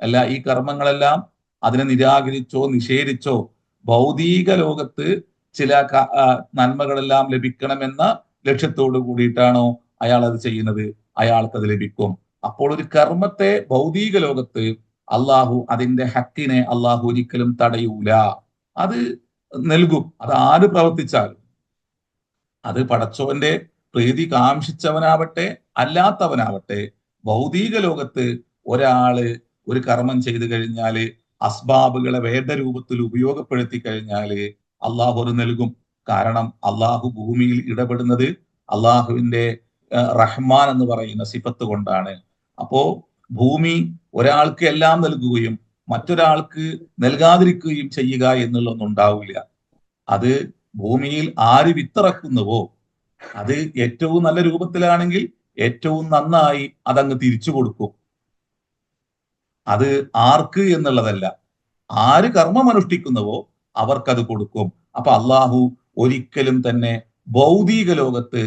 അല്ല ഈ കർമ്മങ്ങളെല്ലാം അതിനെ നിരാകരിച്ചോ നിഷേധിച്ചോ ഭൗതിക ലോകത്ത് ചില നന്മകളെല്ലാം ലഭിക്കണമെന്ന ലക്ഷ്യത്തോടു കൂടിയിട്ടാണോ അയാൾ അത് ചെയ്യുന്നത്, അയാൾക്കത് ലഭിക്കും. അപ്പോൾ ഒരു കർമ്മത്തെ ഭൗതിക ലോകത്ത് അള്ളാഹു അതിന്റെ ഹക്കിനെ അള്ളാഹു ഒരിക്കലും തടയൂല, അത് നൽകും. അത് ആര് പ്രവർത്തിച്ചാലും, അത് പടച്ചവന്റെ പ്രീതി കാംക്ഷിച്ചവനാവട്ടെ അല്ലാത്തവനാവട്ടെ, ഭൗതിക ലോകത്ത് ഒരാള് ഒരു കർമ്മം ചെയ്തു കഴിഞ്ഞാല് അസ്ബാബുകളെ വേണ്ട രൂപത്തിൽ ഉപയോഗപ്പെടുത്തി കഴിഞ്ഞാല് അള്ളാഹു അത് നൽകും. കാരണം അള്ളാഹു ഭൂമിയിൽ ഇടപെടുന്നത് അള്ളാഹുവിന്റെ റഹ്മാൻ എന്ന് പറയുന്ന സിഫത്ത് കൊണ്ടാണ്. അപ്പോ ഭൂമി ഒരാൾക്ക് എല്ലാം നൽകുകയും മറ്റൊരാൾക്ക് നൽകാതിരിക്കുകയും ചെയ്യുക എന്നുള്ളതൊന്നും ഉണ്ടാവില്ല. അത് ഭൂമിയിൽ ആര് വിത്തിറക്കുന്നുവോ അത് ഏറ്റവും നല്ല രൂപത്തിലാണെങ്കിൽ ഏറ്റവും നന്നായി അതങ്ങ് തിരിച്ചു കൊടുക്കും. അത് ആർക്ക് എന്നുള്ളതല്ല, ആര് കർമ്മം അനുഷ്ഠിക്കുന്നുവോ അവർക്കത് കൊടുക്കും. അപ്പൊ അള്ളാഹു ഒരിക്കലും തന്നെ ഭൗതിക ലോകത്ത്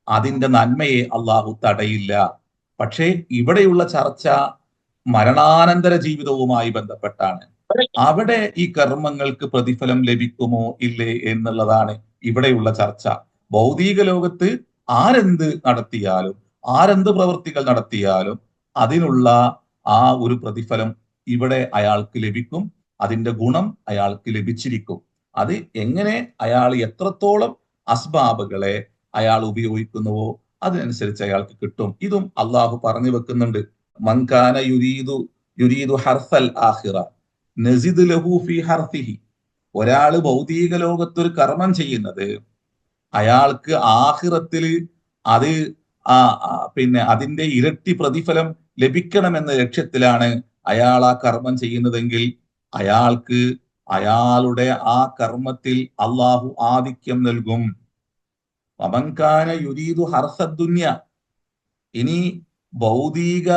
അതിന്റെ നന്മയെ അള്ളാഹു തടയില്ല. പക്ഷേ ഇവിടെയുള്ള ചർച്ച മരണാനന്തര ജീവിതവുമായി ബന്ധപ്പെട്ടാണ്. അവിടെ ഈ കർമ്മങ്ങൾക്ക് പ്രതിഫലം ലഭിക്കുമോ ഇല്ലേ എന്നുള്ളതാണ് ഇവിടെയുള്ള ചർച്ച. ഭൗതിക ലോകത്ത് ആരെന്ത് നടത്തിയാലും ആരെന്ത് പ്രവൃത്തികൾ നടത്തിയാലും അതിനുള്ള ആ ഒരു പ്രതിഫലം ഇവിടെ അയാൾക്ക് ലഭിക്കും. അതിന്റെ ഗുണം അയാൾക്ക് ലഭിച്ചിരിക്കും. അത് എങ്ങനെ അയാൾ എത്രത്തോളം അസ്ബാബുകളെ അയാൾ ഉപയോഗിക്കുന്നുവോ അതിനനുസരിച്ച് അയാൾക്ക് കിട്ടും. ഇതും അള്ളാഹു പറഞ്ഞു വെക്കുന്നുണ്ട്. മൻകാന യുരീദു ഹർസൽ ആഖിറ നസിദ് ലഹു ഫി ഹർസിഹി. ഒരാള് ഭൗതിക ലോകത്തൊരു കർമ്മം ചെയ്യുന്നത് അയാൾക്ക് ആഖിറത്തിൽ അത് പിന്നെ അതിന്റെ ഇരട്ടി പ്രതിഫലം ലഭിക്കണമെന്ന ലക്ഷ്യത്തിലാണ് അയാൾ ആ കർമ്മം ചെയ്യുന്നതെങ്കിൽ അയാൾക്ക് അയാളുടെ ആ കർമ്മത്തിൽ അള്ളാഹു ആധിക്യം നൽകും. വമൻകാന യുരീദു ഹർസദ്ദുന്യ. ഇനി ഭൗതിക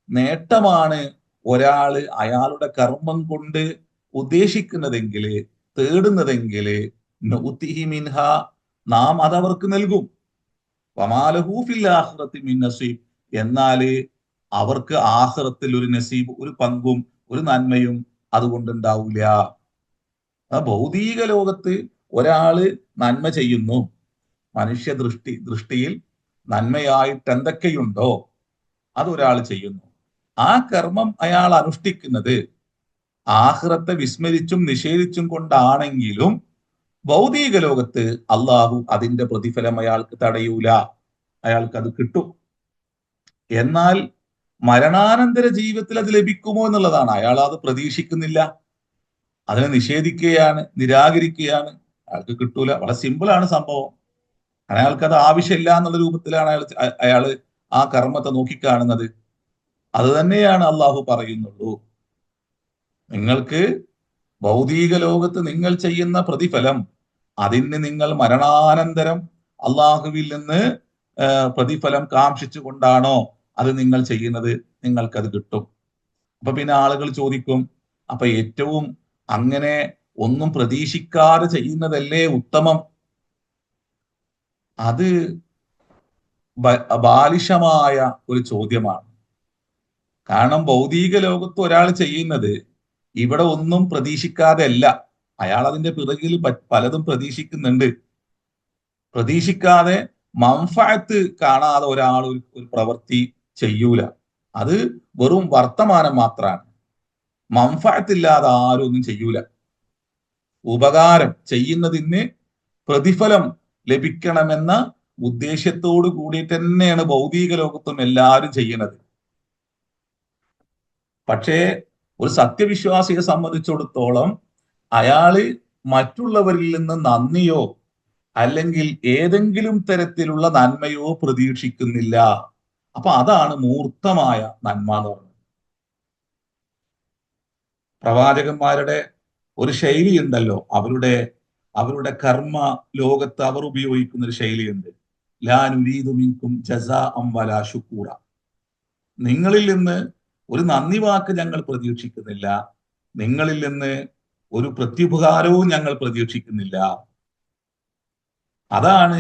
നേട്ടമാണ് ഒരാള് അയാളുടെ കർമ്മം കൊണ്ട് ഉദ്ദേശിക്കുന്നതെങ്കിൽ, തേടുന്നതെങ്കിൽ നൂതിഹി മിൻഹ, നാം അതവർക്ക് നൽകും. വമാലഹു ഫിൽ ആഖിറതി മിൻ നസീബ്. എന്നാല് അവർക്ക് ആഖിറത്തിൽ ഒരു നസീബ്, ഒരു പങ്കും ഒരു നന്മയും അതുകൊണ്ടുണ്ടാവില്ല. ഭൗതിക ലോകത്ത് ഒരാള് നന്മ ചെയ്യുന്നു, മനുഷ്യ ദൃഷ്ടിയിൽ നന്മയായിട്ട് എന്തൊക്കെയുണ്ടോ അതൊരാൾ ചെയ്യുന്നു. ആ കർമ്മം അയാൾ അനുഷ്ഠിക്കുന്നത് ആഖിറത്തെ വിസ്മരിച്ചും നിഷേധിച്ചും കൊണ്ടാണെങ്കിലും ഭൗതിക ലോകത്ത് അള്ളാഹു അതിന്റെ പ്രതിഫലം അയാൾക്ക് തടയൂല, അയാൾക്ക് അത് കിട്ടും. എന്നാൽ മരണാനന്തര ജീവിതത്തിൽ അത് ലഭിക്കുമോ എന്നുള്ളതാണ്. അയാൾ അത് പ്രതീക്ഷിക്കുന്നില്ല, അതിനെ നിഷേധിക്കുകയാണ്, നിരാകരിക്കുകയാണ്. അയാൾക്ക് കിട്ടൂല. വളരെ സിമ്പിളാണ് സംഭവം. അയാൾക്ക് അത് ആവശ്യമില്ല എന്നുള്ള രൂപത്തിലാണ് അയാള് ആ കർമ്മത്തെ നോക്കിക്കാണുന്നത്. അത് തന്നെയാണ് അള്ളാഹു പറയുന്നുള്ളൂ. നിങ്ങൾക്ക് ഭൗതിക ലോകത്ത് നിങ്ങൾ ചെയ്യുന്ന പ്രതിഫലം, അതിന് നിങ്ങൾ മരണാനന്തരം അള്ളാഹുവിൽ നിന്ന് പ്രതിഫലം കാക്ഷിച്ചു കൊണ്ടാണോ അത് നിങ്ങൾ ചെയ്യുന്നത്, നിങ്ങൾക്കത് കിട്ടും. അപ്പൊ പിന്നെ ആളുകൾ ചോദിക്കും, അപ്പൊ ഏറ്റവും അങ്ങനെ ഒന്നും പ്രതീക്ഷിക്കാതെ ചെയ്യുന്നതല്ലേ ഉത്തമം? അത് ബാലിശമായ ഒരു ചോദ്യമാണ്. കാരണം ഭൗതിക ലോകത്ത് ഒരാൾ ചെയ്യുന്നത് ഇവിടെ ഒന്നും പ്രതീക്ഷിക്കാതെ അല്ല. അയാൾ അതിന്റെ പിറകിൽ പലതും പ്രതീക്ഷിക്കുന്നുണ്ട്. പ്രതീക്ഷിക്കാതെ മംഫഅത്ത് കാണാതെ ഒരാൾ ഒരു പ്രവൃത്തി ചെയ്യൂല. അത് വെറും വർത്തമാനം മാത്രമാണ്. മംഫഅത്തില്ലാതെ ആരും ഒന്നും ചെയ്യൂല. ഉപകാരം ചെയ്യുന്നതിന് പ്രതിഫലം ലഭിക്കണമെന്ന ഉദ്ദേശ്യത്തോടു കൂടിയിട്ട് തന്നെയാണ് ഭൗതിക ലോകത്തും എല്ലാവരും ചെയ്യുന്നത്. പക്ഷേ ഒരു സത്യവിശ്വാസിയെ സംബന്ധിച്ചിടത്തോളം അയാള് മറ്റുള്ളവരിൽ നിന്ന് നന്ദിയോ അല്ലെങ്കിൽ ഏതെങ്കിലും തരത്തിലുള്ള നന്മയോ പ്രതീക്ഷിക്കുന്നില്ല. അപ്പൊ അതാണ് മൂർത്തമായ നന്മ എന്ന് പറയുന്നത്. പ്രവാചകന്മാരുടെ ഒരു ശൈലി ഉണ്ടല്ലോ, അവരുടെ കർമ്മ ലോകത്ത് അവർ ഉപയോഗിക്കുന്ന ഒരു ശൈലിയുണ്ട്. ലാ നുരീദു മിൻകും ജസാഅൻ വലാ ശുക്കൂറ. നിങ്ങളിൽ നിന്ന് ഒരു നന്ദി വാക്ക് ഞങ്ങൾ പ്രതീക്ഷിക്കുന്നില്ല, നിങ്ങളിൽ നിന്ന് ഒരു പ്രത്യുപകാരവും ഞങ്ങൾ പ്രതീക്ഷിക്കുന്നില്ല. അതാണ്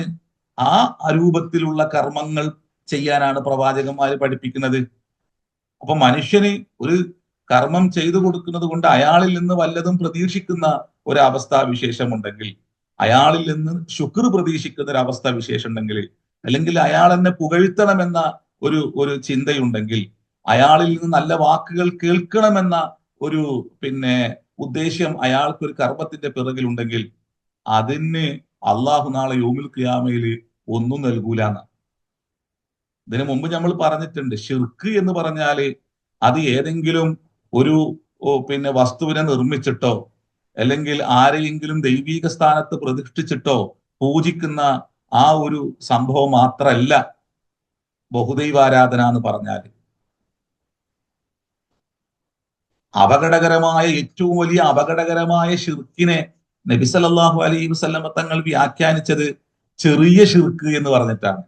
ആ അരൂപത്തിലുള്ള കർമ്മങ്ങൾ ചെയ്യാനാണ് പ്രവാചകന്മാര് പഠിപ്പിക്കുന്നത്. അപ്പൊ മനുഷ്യന് ഒരു കർമ്മം ചെയ്തു കൊടുക്കുന്നത് കൊണ്ട് അയാളിൽ നിന്ന് വല്ലതും പ്രതീക്ഷിക്കുന്ന ഒരവസ്ഥാവിശേഷമുണ്ടെങ്കിൽ, അയാളിൽ നിന്ന് ശുക്ർ പ്രതീക്ഷിക്കുന്ന ഒരു അവസ്ഥ വിശേഷം ഉണ്ടെങ്കിൽ, അല്ലെങ്കിൽ അയാൾ എന്നെ പുകഴ്ത്തണമെന്ന ഒരു ചിന്തയുണ്ടെങ്കിൽ, അയാളിൽ നിന്ന് നല്ല വാക്കുകൾ കേൾക്കണമെന്ന ഒരു ഉദ്ദേശ്യം അയാൾക്കൊരു കർമ്മത്തിന്റെ പിറകിലുണ്ടെങ്കിൽ അതിന് അള്ളാഹു നാളെ യൗമുൽ ഖിയാമയിൽ ഒന്നും നൽകൂലെന്ന്. ഇതിനു മുമ്പ് നമ്മൾ പറഞ്ഞിട്ടുണ്ട്, ഷിർക്ക് എന്ന് പറഞ്ഞാല് അത് ഏതെങ്കിലും ഒരു വസ്തുവിനെ നിർമ്മിച്ചിട്ടോ അല്ലെങ്കിൽ ആരെയെങ്കിലും ദൈവീക സ്ഥാനത്ത് പ്രതിഷ്ഠിച്ചിട്ടോ പൂജിക്കുന്ന ആ ഒരു സംഭവം മാത്രമല്ല ബഹുദൈവാരാധന എന്ന് പറഞ്ഞാല്. ഏറ്റവും വലിയ അപകടകരമായ ഷിർക്കിനെ നബി സല്ലല്ലാഹു അലൈഹി വസല്ലമ തങ്ങൾ വ്യാഖ്യാനിച്ചത് ചെറിയ ഷിർക്ക് എന്ന് പറഞ്ഞിട്ടാണ്.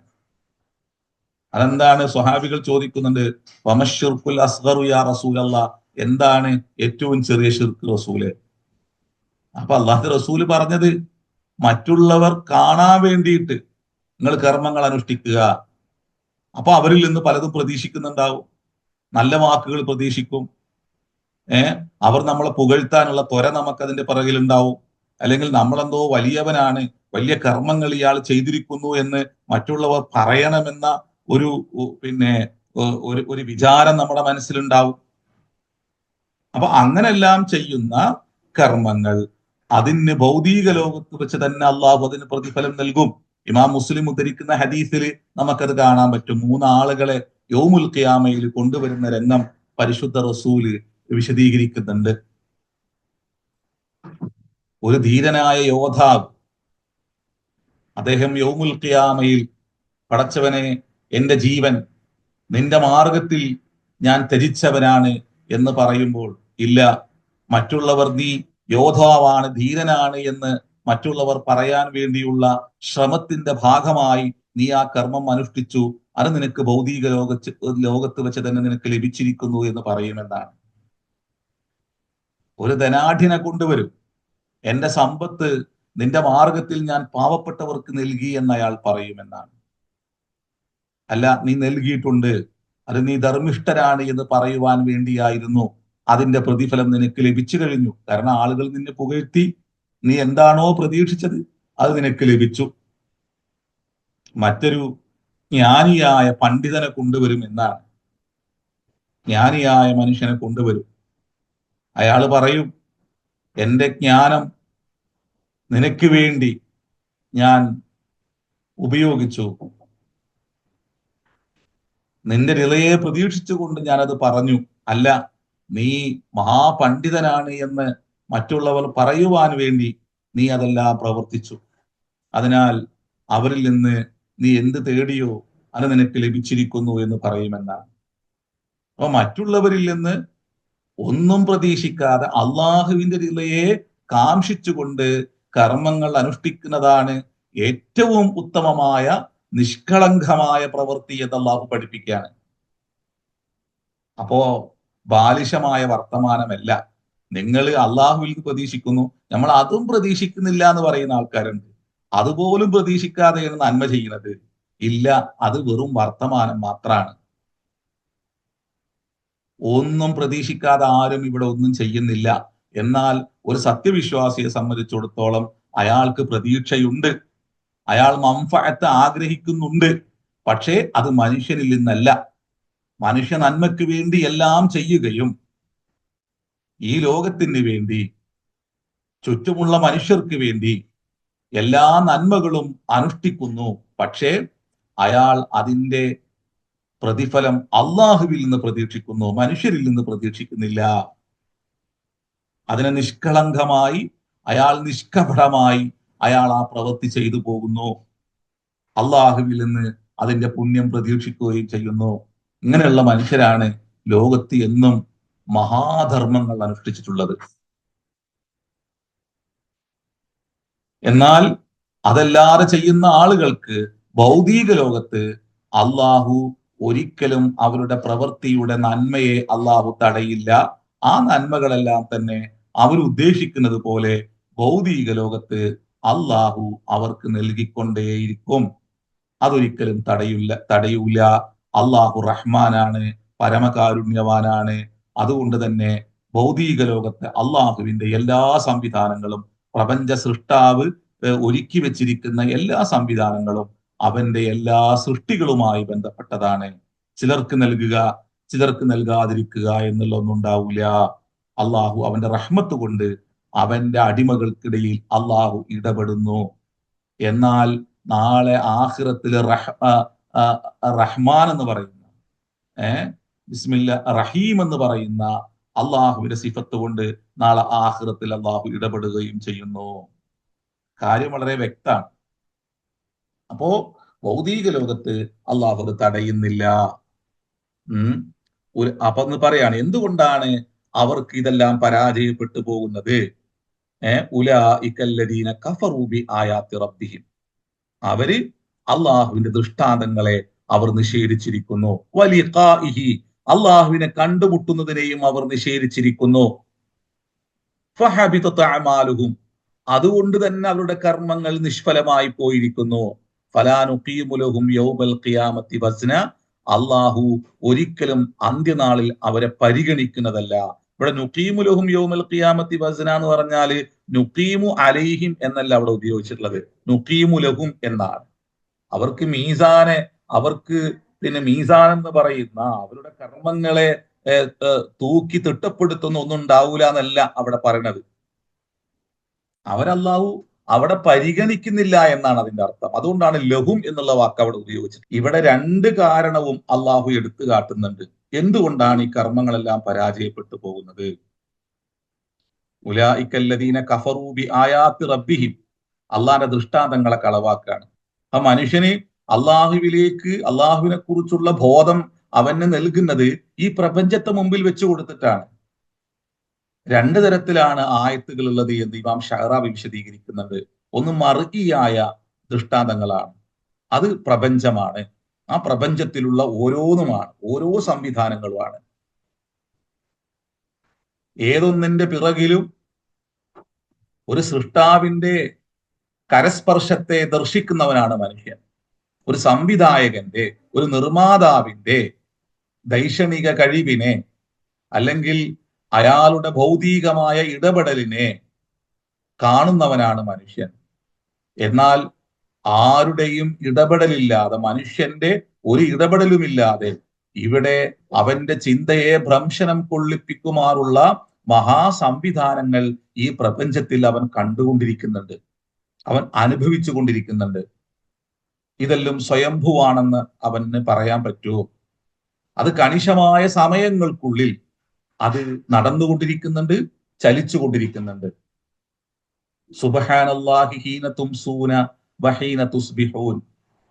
അതെന്താണ്? സ്വഹാബികൾ ചോദിക്കുന്നുണ്ട്, വമശ്ശിർക്കുൽ അസ്ഗറു യാ റസൂലല്ലാഹ്, എന്താണ് ഏറ്റവും ചെറിയ ഷിർക്ക് റസൂലെ? അപ്പൊ അള്ളാഹുവിന്റെ റസൂല് പറഞ്ഞത്, മറ്റുള്ളവർ കാണാൻ വേണ്ടിയിട്ട് നിങ്ങൾ കർമ്മങ്ങൾ അനുഷ്ഠിക്കുക. അപ്പൊ അവരിൽ നിന്ന് പലതും പ്രതീക്ഷിക്കുന്നുണ്ടാവും. നല്ല വാക്കുകൾ പ്രതീക്ഷിക്കും, അവർ നമ്മളെ പുകഴ്ത്താനുള്ള ത്വര നമുക്കതിന്റെ പിറകിലുണ്ടാവും. അല്ലെങ്കിൽ നമ്മളെന്തോ വലിയവനാണ്, വലിയ കർമ്മങ്ങൾ ഇയാൾ ചെയ്തിരിക്കുന്നു എന്ന് മറ്റുള്ളവർ പറയണമെന്ന ഒരു ഒരു വിചാരം നമ്മുടെ മനസ്സിലുണ്ടാവും. അപ്പൊ അങ്ങനെല്ലാം ചെയ്യുന്ന കർമ്മങ്ങൾ അതിന് ഭൗതിക ലോകത്ത് വെച്ച് തന്നെ അള്ളാഹു അതിന് പ്രതിഫലം നൽകും. ഇമാം മുസ്ലിം ഉദ്ധരിക്കുന്ന ഹദീസിൽ നമുക്കത് കാണാൻ പറ്റും. 3 ആളുകളെ യൗമുൽ ഖിയാമയിൽ കൊണ്ടുവരുന്ന രംഗം പരിശുദ്ധ റസൂല് വിശദീകരിക്കുന്നുണ്ട്. ഒരു ധീരനായ യോദ്ധാവ്, അദ്ദേഹം യൗമുൽ ഖിയാമയിൽ പടച്ചവനെ, എന്റെ ജീവൻ നിന്റെ മാർഗത്തിൽ ഞാൻ ത്യജിച്ചവനാണ് എന്ന് പറയുമ്പോൾ, ഇല്ല, മറ്റുള്ളവർ നീ യോദ്ധാവാണ്, ധീരനാണ് എന്ന് മറ്റുള്ളവർ പറയാൻ വേണ്ടിയുള്ള ശ്രമത്തിന്റെ ഭാഗമായി നീ ആ കർമ്മം അനുഷ്ഠിച്ചു, അത് നിനക്ക് ഭൗതിക ലോകത്ത് വെച്ച് തന്നെ നിനക്ക് ലഭിച്ചിരിക്കുന്നു എന്ന് പറയുമെന്നാണ്. ഒരു ധനാഢ്യനെ കൊണ്ടുവരും, എന്റെ സമ്പത്ത് നിന്റെ മാർഗത്തിൽ ഞാൻ പാവപ്പെട്ടവർക്ക് നൽകി എന്ന് അയാൾ പറയുമെന്നാണ്. അല്ല, നീ നൽകിയിട്ടുണ്ട്, അത് നീ ധർമ്മിഷ്ഠരാണ് എന്ന് പറയുവാൻ വേണ്ടിയായിരുന്നു, അതിന്റെ പ്രതിഫലം നിനക്ക് ലഭിച്ചു കഴിഞ്ഞു. കാരണം ആളുകൾ നിന്നെ പുകഴ്ത്തി, നീ എന്താണോ പ്രതീക്ഷിച്ചത് അത് നിനക്ക് ലഭിച്ചു. മറ്റൊരു ജ്ഞാനിയായ പണ്ഡിതനെ കൊണ്ടുവരും എന്നാണ്. ജ്ഞാനിയായ മനുഷ്യനെ കൊണ്ടുവരും. അയാൾ പറയും, എന്റെ ജ്ഞാനം നിനക്ക് വേണ്ടി ഞാൻ ഉപയോഗിച്ചു, നിന്റെ ഹൃദയെ പ്രതീക്ഷിച്ചുകൊണ്ട് ഞാനത് പറഞ്ഞു. അല്ല, നീ മഹാപണ്ഡിതനാണ് എന്ന് മറ്റുള്ളവർ പറയുവാൻ വേണ്ടി നീ അതെല്ലാം പ്രവർത്തിച്ചു. അതിനാൽ അവരിൽ നിന്ന് നീ എന്ത് തേടിയോ അത് നിനക്ക് ലഭിച്ചിരിക്കുന്നു എന്ന് പറയുമെന്നാണ്. അപ്പൊ മറ്റുള്ളവരിൽ നിന്ന് ഒന്നും പ്രതീക്ഷിക്കാതെ അള്ളാഹുവിന്റെ ഹൃദയെ കാംക്ഷിച്ചുകൊണ്ട് കർമ്മങ്ങൾ അനുഷ്ഠിക്കുന്നതാണ് ഏറ്റവും ഉത്തമമായ നിഷ്കളങ്കമായ പ്രവൃത്തി എന്ന് അള്ളാഹു പഠിപ്പിക്കുകയാണ്. അപ്പോ ബാലിശമായ വർത്തമാനമല്ല. നിങ്ങൾ അള്ളാഹുവിൽ നിന്ന് പ്രതീക്ഷിക്കുന്നു, നമ്മൾ അതും പ്രതീക്ഷിക്കുന്നില്ല എന്ന് പറയുന്ന ആൾക്കാരുണ്ട്. അതുപോലും പ്രതീക്ഷിക്കാതെയാണ് നന്മ ചെയ്യുന്നത്. ഇല്ല, അത് വെറും വർത്തമാനം മാത്രമാണ്. ഒന്നും പ്രതീക്ഷിക്കാതെ ആരും ഇവിടെ ഒന്നും ചെയ്യുന്നില്ല. എന്നാൽ ഒരു സത്യവിശ്വാസിയെ സംബന്ധിച്ചിടത്തോളം അയാൾക്ക് പ്രതീക്ഷയുണ്ട്, അയാൾ മംഫഅത്ത് ആഗ്രഹിക്കുന്നുണ്ട്. പക്ഷേ അത് മനുഷ്യനിൽ നിന്നല്ല. മനുഷ്യ നന്മയ്ക്ക് വേണ്ടി എല്ലാം ചെയ്യുകയും ഈ ലോകത്തിന് വേണ്ടി, ചുറ്റുമുള്ള മനുഷ്യർക്ക് വേണ്ടി എല്ലാ നന്മകളും അനുഷ്ഠിക്കുന്നു. പക്ഷേ അയാൾ അതിന്റെ പ്രതിഫലം അള്ളാഹുവിൽ നിന്ന് പ്രതീക്ഷിക്കുന്നു, മനുഷ്യരിൽ നിന്ന് പ്രതീക്ഷിക്കുന്നില്ല. അതിനെ നിഷ്കളങ്കമായി, അയാൾ നിഷ്കപടമായി അയാൾ ആ പ്രവൃത്തി ചെയ്തു പോകുന്നു. അള്ളാഹുവിൽ നിന്ന് അതിന്റെ പുണ്യം പ്രതീക്ഷിക്കുകയും ചെയ്യുന്നു. ഇങ്ങനെയുള്ള മനുഷ്യരാണ് ലോകത്ത് എന്നും മഹാധർമ്മങ്ങൾ അനുഷ്ഠിച്ചിട്ടുള്ളത്. എന്നാൽ അതല്ലാതെ ചെയ്യുന്ന ആളുകൾക്ക് ഭൗതിക ലോകത്ത് അള്ളാഹു ഒരിക്കലും അവരുടെ പ്രവൃത്തിയുടെ നന്മയെ അള്ളാഹു തടയില്ല. ആ നന്മകളെല്ലാം തന്നെ അവർ ഉദ്ദേശിക്കുന്നത് പോലെ ഭൗതിക ലോകത്ത് അള്ളാഹു അവർക്ക് നൽകിക്കൊണ്ടേയിരിക്കും. അതൊരിക്കലും തടയൂല. അള്ളാഹു റഹ്മാനാണ്, പരമകാരുണ്യവാനാണ്. അതുകൊണ്ട് തന്നെ ഭൗതിക ലോകത്തെ അള്ളാഹുവിന്റെ എല്ലാ സംവിധാനങ്ങളും, പ്രപഞ്ച സൃഷ്ടാവ് ഒരുക്കി വെച്ചിരിക്കുന്ന എല്ലാ സംവിധാനങ്ങളും അവന്റെ എല്ലാ സൃഷ്ടികളുമായി ബന്ധപ്പെട്ടതാണ്. ചിലർക്ക് നൽകുക, ചിലർക്ക് നൽകാതിരിക്കുക എന്നുള്ള ഒന്നും ഉണ്ടാവില്ല. അള്ളാഹു അവന്റെ റഹ്മത്ത് കൊണ്ട് അവന്റെ അടിമകൾക്കിടയിൽ അള്ളാഹു ഇടപെടുന്നു. എന്നാൽ നാളെ ആഖിറത്തില് റഹ്മാൻ എന്ന് പറയുന്ന ബിസ്മില്ല റഹീം എന്ന് പറയുന്ന അള്ളാഹുവിന്റെ സിഫത്ത് കൊണ്ട് നാളെ ആഖിറത്തിൽ അള്ളാഹു ഇടപെടുകയും ചെയ്യുന്നു. കാര്യം വളരെ വ്യക്തമാണ്. അപ്പോ ഭൗതിക ലോകത്ത് അള്ളാഹു അത് തടയുന്നില്ല. അപ്പൊ എന്ന് പറയാണ്, എന്തുകൊണ്ടാണ് അവർക്ക് ഇതെല്ലാം പരാജയപ്പെട്ടു പോകുന്നത്? ഉലൈകല്ലദീന കഫറൂ ബിആയാതി റബ്ബിഹിം, അവര് അള്ളാഹുവിന്റെ ദൃഷ്ടാന്തങ്ങളെ അവർ നിഷേധിച്ചിരിക്കുന്നു. വലിഖാഇഹി, അള്ളാഹുവിനെ കണ്ടുമുട്ടുന്നതിനെയും അവർ നിഷേധിച്ചിരിക്കുന്നു. ഫഹബിതത് അഅമാലുഹും, അതുകൊണ്ട് തന്നെ അവരുടെ കർമ്മങ്ങൾ നിഷ്ഫലമായി പോയിരിക്കുന്നു. ഫലാ നുഖീമു ലഹും യൗമൽ ഖിയാമത്തി വസ്ന, അള്ളാഹു ഒരിക്കലും അന്ത്യനാളിൽ അവരെ പരിഗണിക്കുന്നതല്ല. ഇവിടെ നുഖീമു ലഹും യൗമൽ ഖിയാമത്തി വസ്ന എന്ന് പറഞ്ഞാൽ നുഖീമു അലൈഹിം എന്നല്ല അവിടെ ഉപയോഗിച്ചിട്ടുള്ളത്, നുഖീമു ലഹും എന്നാണ്. അവർക്ക് മീസാനെ, അവർക്ക് പിന്നെ മീസാൻ എന്ന് പറയുന്ന അവരുടെ കർമ്മങ്ങളെ തൂക്കി തിട്ടപ്പെടുത്തുന്ന ഒന്നും ഉണ്ടാവൂല എന്നല്ല അവിടെ പറയണത്. അവരല്ലാഹു അവിടെ പരിഗണിക്കുന്നില്ല എന്നാണ് അതിന്റെ അർത്ഥം. അതുകൊണ്ടാണ് ലഹും എന്നുള്ള വാക്ക് അവിടെ ഉപയോഗിച്ചത്. ഇവിടെ രണ്ട് കാരണവും അള്ളാഹു എടുത്തു കാട്ടുന്നുണ്ട്. എന്തുകൊണ്ടാണ് ഈ കർമ്മങ്ങളെല്ലാം പരാജയപ്പെട്ടു പോകുന്നത്? ഉലായിക്കല്ലദീന കഫറൂ ബി ആയാത്തി റബ്ബിഹിം, അള്ളാഹിന്റെ ദൃഷ്ടാന്തങ്ങളെ കളവാക്കാണ്. ആ മനുഷ്യന് അള്ളാഹുവിനെ കുറിച്ചുള്ള ബോധം അവന് നൽകുന്നത് ഈ പ്രപഞ്ചത്തെ മുമ്പിൽ വെച്ചു കൊടുത്തിട്ടാണ്. രണ്ട് തരത്തിലാണ് ആയത്തുകൾ ഉള്ളത് എന്ന് ഇമാം ഷഹറാബി വിശദീകരിക്കുന്നുണ്ട്. ഒന്ന് മർഇയായ ദൃഷ്ടാന്തങ്ങളാണ്, അത് പ്രപഞ്ചമാണ്. ആ പ്രപഞ്ചത്തിലുള്ള ഓരോന്നുമാണ്, ഓരോ സംവിധാനങ്ങളുമാണ്. ഏതൊന്നിന്റെ പിറകിലും ഒരു സൃഷ്ടാവിന്റെ കരസ്പർശത്തെ ദർശിക്കുന്നവനാണ് മനുഷ്യൻ. ഒരു സംവിധായകന്റെ, ഒരു നിർമ്മാതാവിന്റെ ദൈക്ഷണിക കഴിവിനെ അല്ലെങ്കിൽ അയാളുടെ ഭൗതികമായ ഇടപെടലിനെ കാണുന്നവനാണ് മനുഷ്യൻ. എന്നാൽ ആരുടെയും ഇടപെടലില്ലാതെ, മനുഷ്യന്റെ ഒരു ഇടപെടലുമില്ലാതെ ഇവിടെ അവന്റെ ചിന്തയെ ഭ്രംശനം കൊള്ളിപ്പിക്കുമാറുള്ള മഹാസംവിധാനങ്ങൾ ഈ പ്രപഞ്ചത്തിൽ അവൻ കണ്ടുകൊണ്ടിരിക്കുന്നുണ്ട്, അവൻ അനുഭവിച്ചു കൊണ്ടിരിക്കുന്നുണ്ട്. ഇതെല്ലാം സ്വയംഭുവാണെന്ന് അവന് പറയാൻ പറ്റുമോ? അത് കണിശമായ സമയങ്ങൾക്കുള്ളിൽ അത് നടന്നുകൊണ്ടിരിക്കുന്നുണ്ട്, ചലിച്ചുകൊണ്ടിരിക്കുന്നുണ്ട്. സുബ്ഹാനല്ലാഹി ഹീന തുംസൂന വഹീന തുസ്ബിഹൂൻ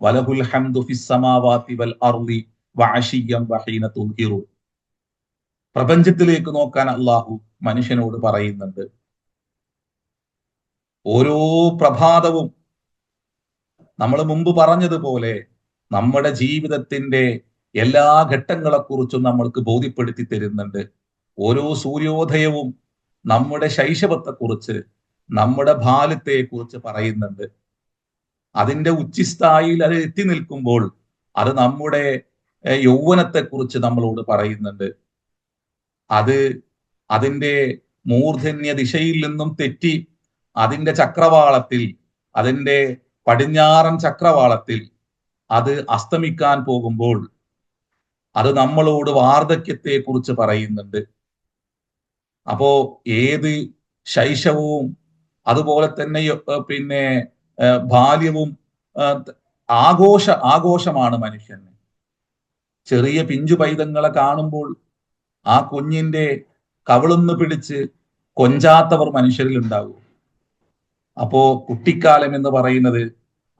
വലഹുൽ ഹംദു ഫിസ് സമാവാതി വൽ അർളി വഅശിയ്യം വഹീന തുൻഹിറൂൻ. പ്രപഞ്ചത്തിലേക്ക് നോക്കാൻ അള്ളാഹു മനുഷ്യനോട് പറയുന്നുണ്ട്. ഓരോ പ്രഭാതവും നമ്മൾ മുമ്പ് പറഞ്ഞതുപോലെ നമ്മുടെ ജീവിതത്തിന്റെ എല്ലാ ഘട്ടങ്ങളെക്കുറിച്ചും നമ്മൾക്ക് ബോധ്യപ്പെടുത്തി തരുന്നുണ്ട്. ഓരോ സൂര്യോദയവും നമ്മുടെ ശൈശവത്തെക്കുറിച്ച്, നമ്മുടെ ബാല്യത്തെക്കുറിച്ച് പറയുന്നുണ്ട്. അതിന്റെ ഉച്ചിസ്ഥായിയിൽ അത് എത്തി നിൽക്കുമ്പോൾ അത് നമ്മുടെ യൗവനത്തെക്കുറിച്ച് നമ്മളോട് പറയുന്നുണ്ട്. അത് അതിന്റെ മൂർധന്യ ദിശയിൽ നിന്നും തെറ്റി അതിന്റെ ചക്രവാളത്തിൽ, അതിന്റെ പടിഞ്ഞാറൻ ചക്രവാളത്തിൽ അത് അസ്തമിക്കാൻ പോകുമ്പോൾ അത് നമ്മളോട് വാർദ്ധക്യത്തെ കുറിച്ച് പറയുന്നുണ്ട്. അപ്പോ ഏത് ശൈശവവും അതുപോലെ തന്നെ പിന്നെ ബാല്യവും ആഘോഷമാണ് മനുഷ്യന്. ചെറിയ പിഞ്ചു പൈതങ്ങളെ കാണുമ്പോൾ ആ കുഞ്ഞിന്റെ കവിളുന്ന് പിടിച്ച് കൊഞ്ചാത്തവർ മനുഷ്യരിൽ ഉണ്ടാകും. അപ്പോ കുട്ടിക്കാലം എന്ന് പറയുന്നത്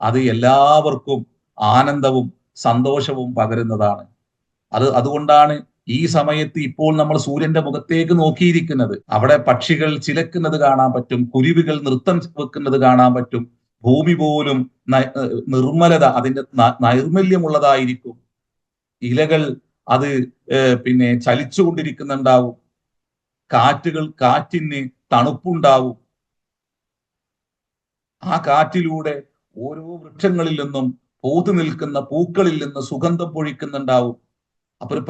അത് എല്ലാവർക്കും ആനന്ദവും സന്തോഷവും പകരുന്നതാണ്. അതുകൊണ്ടാണ് ഈ സമയത്ത് ഇപ്പോൾ നമ്മൾ സൂര്യന്റെ മുഖത്തേക്ക് നോക്കിയിരിക്കുന്നത്. അവിടെ പക്ഷികൾ ചിലക്കുന്നത് കാണാൻ പറ്റും, കുരുവികൾ നൃത്തം വെക്കുന്നത് കാണാൻ പറ്റും. ഭൂമി പോലും നിർമ്മലത, അതിന്റെ നൈർമല്യമുള്ളതായിരിക്കും. ഇലകൾ അത് പിന്നെ ചലിച്ചുകൊണ്ടിരിക്കുന്നുണ്ടാവും. കാറ്റിന് തണുപ്പുണ്ടാവും. ആ കാറ്റിലൂടെ ഓരോ വൃക്ഷങ്ങളിൽ നിന്നും പൂത്തു നിൽക്കുന്ന പൂക്കളിൽ നിന്ന് സുഗന്ധം പൊഴിക്കുന്നുണ്ടാവും. അപ്പൊ ഒരു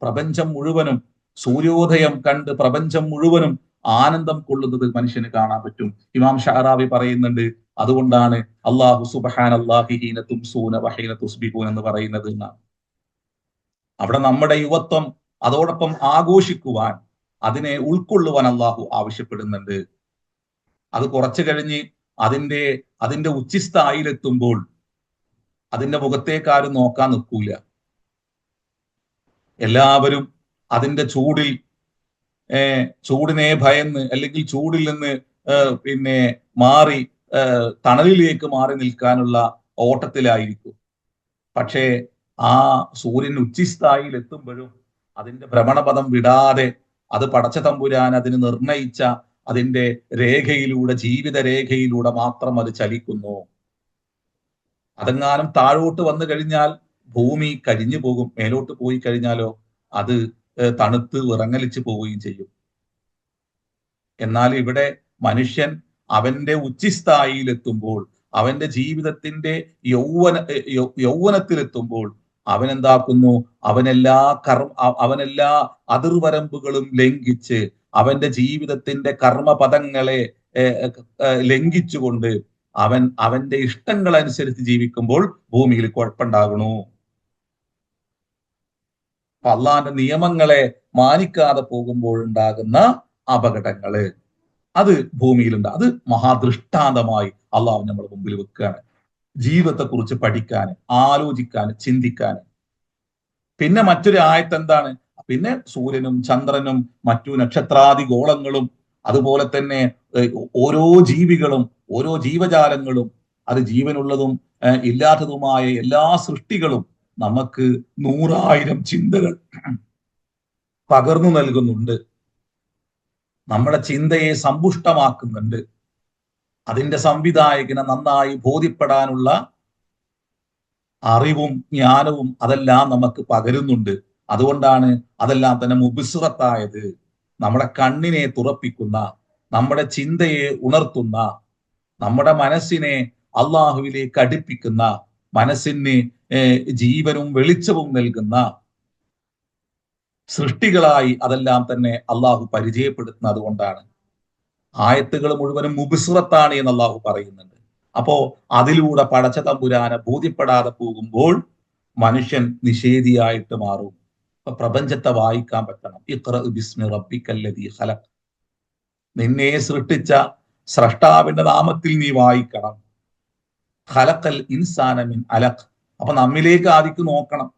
പ്രപഞ്ചം മുഴുവനും സൂര്യോദയം കണ്ട് പ്രപഞ്ചം മുഴുവനും ആനന്ദം കൊള്ളുന്നത് മനുഷ്യന് കാണാൻ പറ്റും. ഇമാം ഷഹറാബി പറയുന്നുണ്ട്, അതുകൊണ്ടാണ് അല്ലാഹു സുബ്ഹാനല്ലാഹി ഹീന തുംസൂന വഹീന തുസ്ബിഹൂൻ എന്ന് പറയുന്നത് എന്നാണ്. അവിടെ നമ്മുടെ യുവത്വം അതോടൊപ്പം ആഘോഷിക്കുവാൻ, അതിനെ ഉൾക്കൊള്ളുവാൻ അല്ലാഹു ആവശ്യപ്പെടുന്നുണ്ട്. അത് കുറച്ചു കഴിഞ്ഞ് അതിന്റെ ഉച്ചിസ്ഥായിലെത്തുമ്പോൾ അതിന്റെ മുഖത്തേക്കാരും നോക്കാൻ നിൽക്കൂല. എല്ലാവരും അതിന്റെ ചൂടിനെ ഭയന്ന് അല്ലെങ്കിൽ ചൂടിൽ നിന്ന് പിന്നെ മാറി തണലിലേക്ക് മാറി നിൽക്കാനുള്ള ഓട്ടത്തിലായിരിക്കും. പക്ഷേ ആ സൂര്യൻ ഉച്ചിസ്ഥായിൽ എത്തുമ്പോഴും അതിന്റെ ഭ്രമണപഥം വിടാതെ അത് പടച്ച തമ്പുരാൻ അതിന് നിർണയിച്ച അതിന്റെ രേഖയിലൂടെ, ജീവിത രേഖയിലൂടെ മാത്രം അത് ചലിക്കുന്നു. അതെങ്ങാനും താഴോട്ട് വന്നു കഴിഞ്ഞാൽ ഭൂമി കരിഞ്ഞു പോകും. മേലോട്ട് പോയി കഴിഞ്ഞാലോ അത് തണുത്ത് വിറങ്ങലിച്ചു പോവുകയും ചെയ്യും. എന്നാൽ ഇവിടെ മനുഷ്യൻ അവന്റെ ഉച്ചിസ്ഥായിയിലെത്തുമ്പോൾ, അവന്റെ ജീവിതത്തിന്റെ യൗവനത്തിലെത്തുമ്പോൾ അവൻ എന്താക്കുന്നു? അവനെല്ലാ അതിർവരമ്പുകളും ലംഘിച്ച് അവന്റെ ജീവിതത്തിന്റെ കർമ്മപദങ്ങളെ ലംഘിച്ചുകൊണ്ട് അവന്റെ ഇഷ്ടങ്ങൾ അനുസരിച്ച് ജീവിക്കുമ്പോൾ ഭൂമിയിൽ കുഴപ്പമുണ്ടാകണു. അപ്പൊ അള്ളാഹിന്റെ നിയമങ്ങളെ മാനിക്കാതെ പോകുമ്പോഴുണ്ടാകുന്ന അപകടങ്ങള് അത് ഭൂമിയിലുണ്ട്. അത് മഹാദൃഷ്ടാന്തമായി അള്ളാഹു നമ്മുടെ മുമ്പിൽ വെക്കുകയാണ്, ജീവിതത്തെ കുറിച്ച് പഠിക്കാൻ, ആലോചിക്കാൻ, ചിന്തിക്കാൻ. പിന്നെ മറ്റൊരു ആയത്ത് എന്താണ്? പിന്നെ സൂര്യനും ചന്ദ്രനും മറ്റു നക്ഷത്രാദി ഗോളങ്ങളും അതുപോലെ തന്നെ ഓരോ ജീവികളും ഓരോ ജീവജാലങ്ങളും, അത് ജീവനുള്ളതും ഇല്ലാത്തതുമായ എല്ലാ സൃഷ്ടികളും നമുക്ക് 100,000 ചിന്തകൾ പകർന്നു നൽകുന്നുണ്ട്, നമ്മുടെ ചിന്തയെ സമ്പുഷ്ടമാക്കുന്നുണ്ട്. അതിന്റെ സംവിധായകനെ നന്നായി ബോധ്യപ്പെടാനുള്ള അറിവും ജ്ഞാനവും അതെല്ലാം നമുക്ക് പകരുന്നുണ്ട്. അതുകൊണ്ടാണ് അതെല്ലാം തന്നെ മുബിസ്റത്തായത്, നമ്മുടെ കണ്ണിനെ തുറപ്പിക്കുന്ന, നമ്മുടെ ചിന്തയെ ഉണർത്തുന്ന, നമ്മുടെ മനസ്സിനെ അള്ളാഹുവിലേക്ക് അടുപ്പിക്കുന്ന, മനസ്സിന് ജീവനും വെളിച്ചവും നൽകുന്ന സൃഷ്ടികളായി അതെല്ലാം തന്നെ അള്ളാഹു പരിചയപ്പെടുത്തുന്നത് കൊണ്ടാണ്. ആയത്തുകൾ മുഴുവനും മുബിസ്റത്താണ് എന്ന് അള്ളാഹു പറയുന്നുണ്ട്. അപ്പോ അതിലൂടെ പടച്ച തമ്പുരാനെ ബോധ്യപ്പെടാതെ പോകുമ്പോൾ മനുഷ്യൻ നിഷേധിയായിട്ട് മാറും. അപ്പൊ പ്രപഞ്ചത്തെ വായിക്കാൻ പറ്റണം. ഇഖ്റ ബിസ്മി റബ്ബിക്കല്ലദീ ഖലഖ്, നിന്നെ സൃഷ്ടിച്ച സ്രഷ്ടാവിന്റെ നാമത്തിൽ നീ വായിക്കണം. ഖലഖൽ ഇൻസാന മിൻ അലഖ്. അപ്പൊ നമ്മിലേക്ക് ആദ്യം നോക്കണം.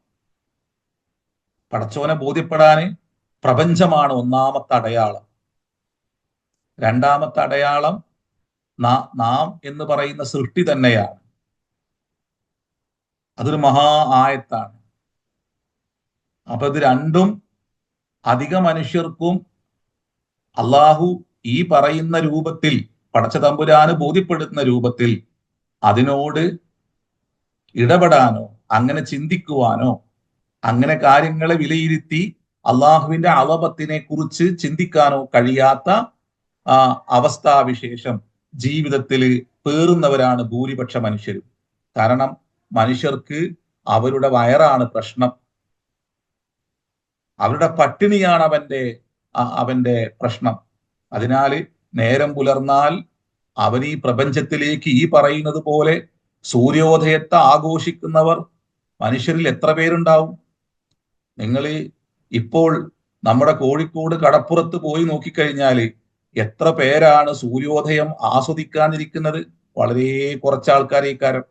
പടച്ചോനെ ബോധ്യപ്പെടാന് പ്രപഞ്ചമാണ് ഒന്നാമത്തെ അടയാളം. രണ്ടാമത്തെ അടയാളം നാം എന്ന് പറയുന്ന സൃഷ്ടി തന്നെയാണ്. അതൊരു മഹാ ആയത്താണ്. അപ്പൊ ഇത് രണ്ടും അധിക മനുഷ്യർക്കും അള്ളാഹു ഈ പറയുന്ന രൂപത്തിൽ, പടച്ച തമ്പുരാന് ബോധ്യപ്പെടുത്തുന്ന രൂപത്തിൽ അതിനോട് ഇടപെടാനോ അങ്ങനെ ചിന്തിക്കുവാനോ അങ്ങനെ കാര്യങ്ങളെ വിലയിരുത്തി അള്ളാഹുവിന്റെ അളവത്തിനെ കുറിച്ച് ചിന്തിക്കാനോ കഴിയാത്ത അവസ്ഥാവിശേഷം ജീവിതത്തിൽ പേറുന്നവരാണ് ഭൂരിപക്ഷ മനുഷ്യരും. കാരണം മനുഷ്യർക്ക് അവരുടെ വയറാണ് പ്രശ്നം, അവരുടെ പട്ടിണിയാണ് അവന്റെ പ്രശ്നം. അതിനാൽ നേരം പുലർന്നാൽ അവൻ ഈ പ്രപഞ്ചത്തിലേക്ക് ഈ പറയുന്നത് പോലെ സൂര്യോദയത്തെ ആഘോഷിക്കുന്നവർ മനുഷ്യരിൽ എത്ര പേരുണ്ടാവും? നിങ്ങൾ ഇപ്പോൾ നമ്മുടെ കോഴിക്കോട് കടപ്പുറത്ത് പോയി നോക്കിക്കഴിഞ്ഞാൽ എത്ര പേരാണ് സൂര്യോദയം ആസ്വദിക്കാനിരിക്കുന്നത്? വളരെ കുറച്ച് ആൾക്കാരേക്കാരം.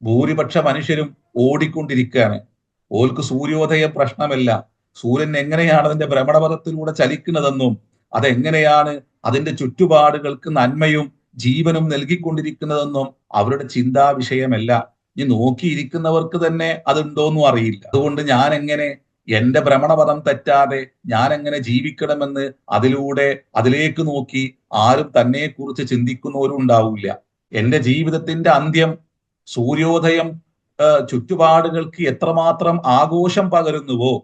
ഭൂരിപക്ഷ മനുഷ്യരും ഓടിക്കൊണ്ടിരിക്കുകയാണ്. ഓൽക്ക് സൂര്യോദയം പ്രശ്നമല്ല. സൂര്യൻ എങ്ങനെയാണ് അതിന്റെ ഭ്രമണപഥത്തിലൂടെ ചലിക്കുന്നതെന്നും അതെങ്ങനെയാണ് അതിന്റെ ചുറ്റുപാടുകൾക്ക് നന്മയും ജീവനും നൽകിക്കൊണ്ടിരിക്കുന്നതെന്നും അവരുടെ ചിന്താ വിഷയമല്ല. ഇനി നോക്കിയിരിക്കുന്നവർക്ക് തന്നെ അതുണ്ടോന്നും അറിയില്ല. അതുകൊണ്ട് ഞാൻ എങ്ങനെ എന്റെ ഭ്രമണപഥം തെറ്റാതെ ഞാൻ എങ്ങനെ ജീവിക്കണമെന്ന് അതിലേക്ക് നോക്കി ആരും തന്നെ കുറിച്ച് ചിന്തിക്കുന്നവരും ഉണ്ടാവില്ല. എന്റെ ജീവിതത്തിന്റെ അന്ത്യം സൂര്യോദയം ചുറ്റുപാടുകൾക്ക് എത്രമാത്രം ആഘോഷം പകരുന്നുവോ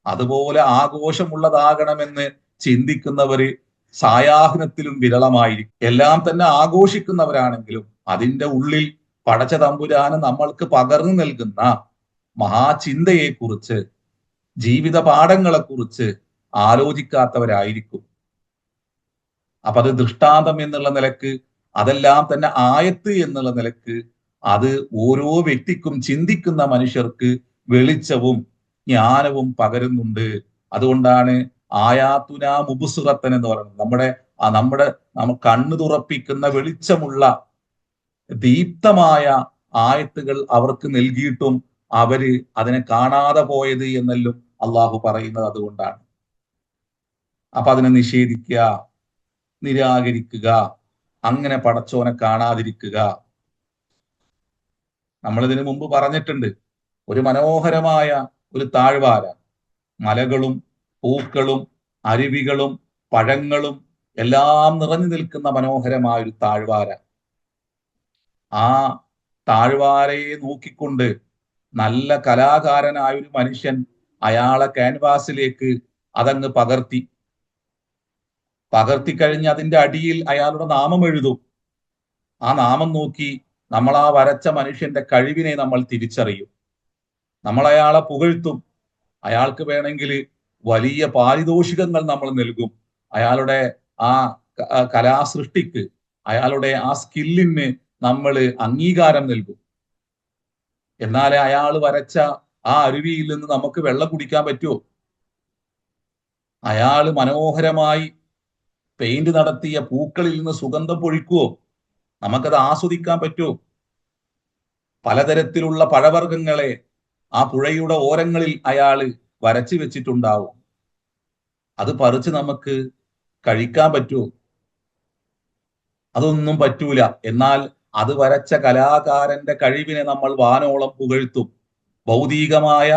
അതുപോലെ ആഘോഷമുള്ളതാകണമെന്ന് ചിന്തിക്കുന്നവര് സായാഹ്നത്തിലും വിരളമായിരിക്കും. എല്ലാം തന്നെ ആഘോഷിക്കുന്നവരാണെങ്കിലും അതിന്റെ ഉള്ളിൽ പടച്ച തമ്പുരാന് നമ്മൾക്ക് പകർന്നു നൽകുന്ന മഹാചിന്തയെക്കുറിച്ച്, ജീവിത പാഠങ്ങളെക്കുറിച്ച് ആലോചിക്കാത്തവരായിരിക്കും. അപ്പൊ അത് ദൃഷ്ടാന്തം എന്നുള്ള നിലക്ക്, അതെല്ലാം തന്നെ ആയത്ത് എന്നുള്ള നിലക്ക് അത് ഓരോ വ്യക്തിക്കും, ചിന്തിക്കുന്ന മനുഷ്യർക്ക് വെളിച്ചവും ജ്ഞാനവും പകരുന്നുണ്ട്. അതുകൊണ്ടാണ് ആയാത്തുന മുബുസുറത്തൻ എന്ന് പറയുന്നത്. നമ്മൾ കണ്ണു തുറപ്പിക്കുന്ന വെളിച്ചമുള്ള ദീപ്തമായ ആയത്തുകൾ അവർക്ക് നൽകിയിട്ടും അവര് അതിനെ കാണാതെ പോയത് എന്നെല്ലാം അള്ളാഹു പറയുന്നത് അതുകൊണ്ടാണ്. അപ്പൊ അതിനെ നിഷേധിക്കുക, നിരാകരിക്കുക, അങ്ങനെ പടച്ചോനെ കാണാതിരിക്കുക. നമ്മളിതിനു മുമ്പ് പറഞ്ഞിട്ടുണ്ട്, ഒരു മനോഹരമായ ഒരു താഴ്വാര, മലകളും പൂക്കളും അരുവികളും പഴങ്ങളും എല്ലാം നിറഞ്ഞു നിൽക്കുന്ന മനോഹരമായ ഒരു താഴ്വാര. ആ താഴ്വാരയെ നോക്കിക്കൊണ്ട് നല്ല കലാകാരനായ ഒരു മനുഷ്യൻ അയാളെ ക്യാൻവാസിലേക്ക് അതങ്ങ് പകർത്തിക്കഴിഞ്ഞ് അതിന്റെ അടിയിൽ അയാളുടെ നാമം എഴുതും. ആ നാമം നോക്കി നമ്മൾ ആ വരച്ച മനുഷ്യന്റെ കഴിവിനെ നമ്മൾ തിരിച്ചറിയും. നമ്മൾ അയാളെ പുകഴ്ത്തും. അയാൾക്ക് വേണമെങ്കിൽ വലിയ പാരിതോഷികങ്ങൾ നമ്മൾ നൽകും. അയാളുടെ ആ കലാസൃഷ്ടിക്ക്, അയാളുടെ ആ സ്കില്ലിന് നമ്മൾ അംഗീകാരം നൽകും. എന്നാലേ അയാൾ വരച്ച ആ അരുവിയിൽ നിന്ന് നമുക്ക് വെള്ളം കുടിക്കാൻ പറ്റുമോ? അയാൾ മനോഹരമായി പെയിന്റ് നടത്തിയ പൂക്കളിൽ നിന്ന് സുഗന്ധം പൊഴിക്കുവോ? നമുക്കത് ആസ്വദിക്കാൻ പറ്റുമോ? പലതരത്തിലുള്ള പഴവർഗ്ഗങ്ങളെ ആ പുഴയുടെ ഓരങ്ങളിൽ അയാള് വരച്ചു വെച്ചിട്ടുണ്ടാവും. അത് പറിച്ച് നമുക്ക് കഴിക്കാൻ പറ്റുമോ? അതൊന്നും പറ്റൂല. എന്നാൽ അത് വരച്ച കലാകാരന്റെ കഴിവിനെ നമ്മൾ വാനോളം പുകഴ്ത്തും. ഭൗതികമായ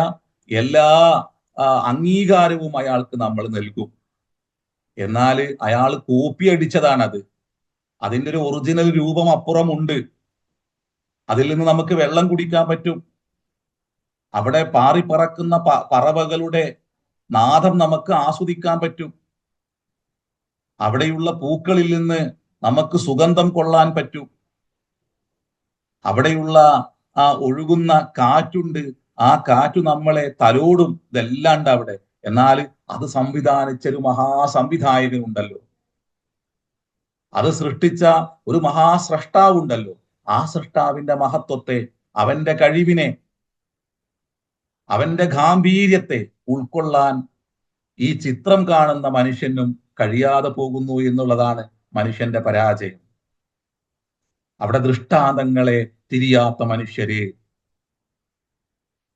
എല്ലാ അംഗീകാരവും അയാൾക്ക് നമ്മൾ നൽകും. എന്നാൽ അയാൾ കോപ്പി അടിച്ചതാണത്. അതിൻ്റെ ഒരു ഒറിജിനൽ രൂപം അപ്പുറമുണ്ട്. അതിൽ നിന്ന് നമുക്ക് വെള്ളം കുടിക്കാൻ പറ്റും. അവിടെ പാറിപ്പറക്കുന്ന പറവകളുടെ നാദം നമുക്ക് ആസ്വദിക്കാൻ പറ്റും. അവിടെയുള്ള പൂക്കളിൽ നിന്ന് നമുക്ക് സുഗന്ധം കൊള്ളാൻ പറ്റും. അവിടെയുള്ള ആ ഒഴുകുന്ന കാറ്റുണ്ട്, ആ കാറ്റു നമ്മളെ തലോടും. ഇതെല്ലാം ഉണ്ട് അവിടെ. എന്നാൽ അത് സംവിധാനിച്ചൊരു മഹാസംവിധായകനുണ്ടല്ലോ, അത് സൃഷ്ടിച്ച ഒരു മഹാസ്രഷ്ടാവുണ്ടല്ലോ. ആ സൃഷ്ടാവിന്റെ മഹത്വത്തെ, അവന്റെ കഴിവിനെ, അവന്റെ ഗാംഭീര്യത്തെ ഉൾക്കൊള്ളാൻ ഈ ചിത്രം കാണുന്ന മനുഷ്യനും കഴിയാതെ പോകുന്നു എന്നുള്ളതാണ് മനുഷ്യന്റെ പരാജയം. അവിടെ ദൃഷ്ടാന്തങ്ങളെ തിരിയാത്ത മനുഷ്യരെ.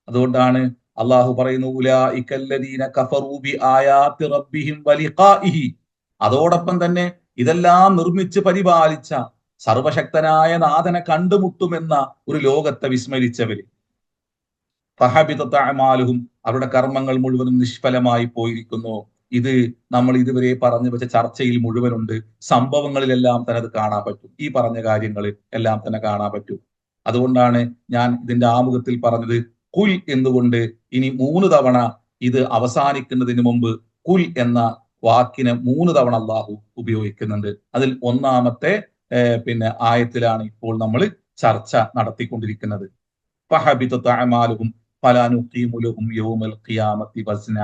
അതുകൊണ്ടാണ് അള്ളാഹു പറയുന്നു, ഉലൈകല്ലദീന കഫറൂ ബിആയാതി റബ്ബിഹിം വലിഖാഇഹി. അതോടൊപ്പം തന്നെ ഇതെല്ലാം നിർമ്മിച്ച് പരിപാലിച്ച സർവശക്തനായ നാഥനെ കണ്ടുമുട്ടുമെന്ന ഒരു ലോകത്തെ വിസ്മരിച്ചവര്. ഫഹബിതത് അഅമാലുഹും, അവരുടെ കർമ്മങ്ങൾ മുഴുവനും നിഷ്ഫലമായി പോയിരിക്കുന്നു. ഇത് നമ്മൾ ഇതുവരെ പറഞ്ഞു വെച്ച ചർച്ചയിൽ മുഴുവനുണ്ട്. സംഭവങ്ങളിലെല്ലാം തന്നെ അത് കാണാൻ പറ്റും. ഈ പറഞ്ഞ കാര്യങ്ങൾ എല്ലാം തന്നെ കാണാൻ പറ്റും. അതുകൊണ്ടാണ് ഞാൻ ഇതിന്റെ ആമുഖത്തിൽ പറഞ്ഞത് കുൽ എന്നുകൊണ്ട് ഇനി 3 തവണ ഇത് അവസാനിക്കുന്നതിന് മുമ്പ് കുൽ എന്ന വാക്കിനെ 3 തവണ അള്ളാഹു ഉപയോഗിക്കുന്നുണ്ട്. അതിൽ ഒന്നാമത്തെ ആയത്തിലാണ് ഇപ്പോൾ നമ്മൾ ചർച്ച നടത്തിക്കൊണ്ടിരിക്കുന്നത്. ഫഹബിതത് അഅമാലുഹും ഫലാ നുഖീമു ലഹും യൗമൽ ഖിയാമത്തി വസ്ന.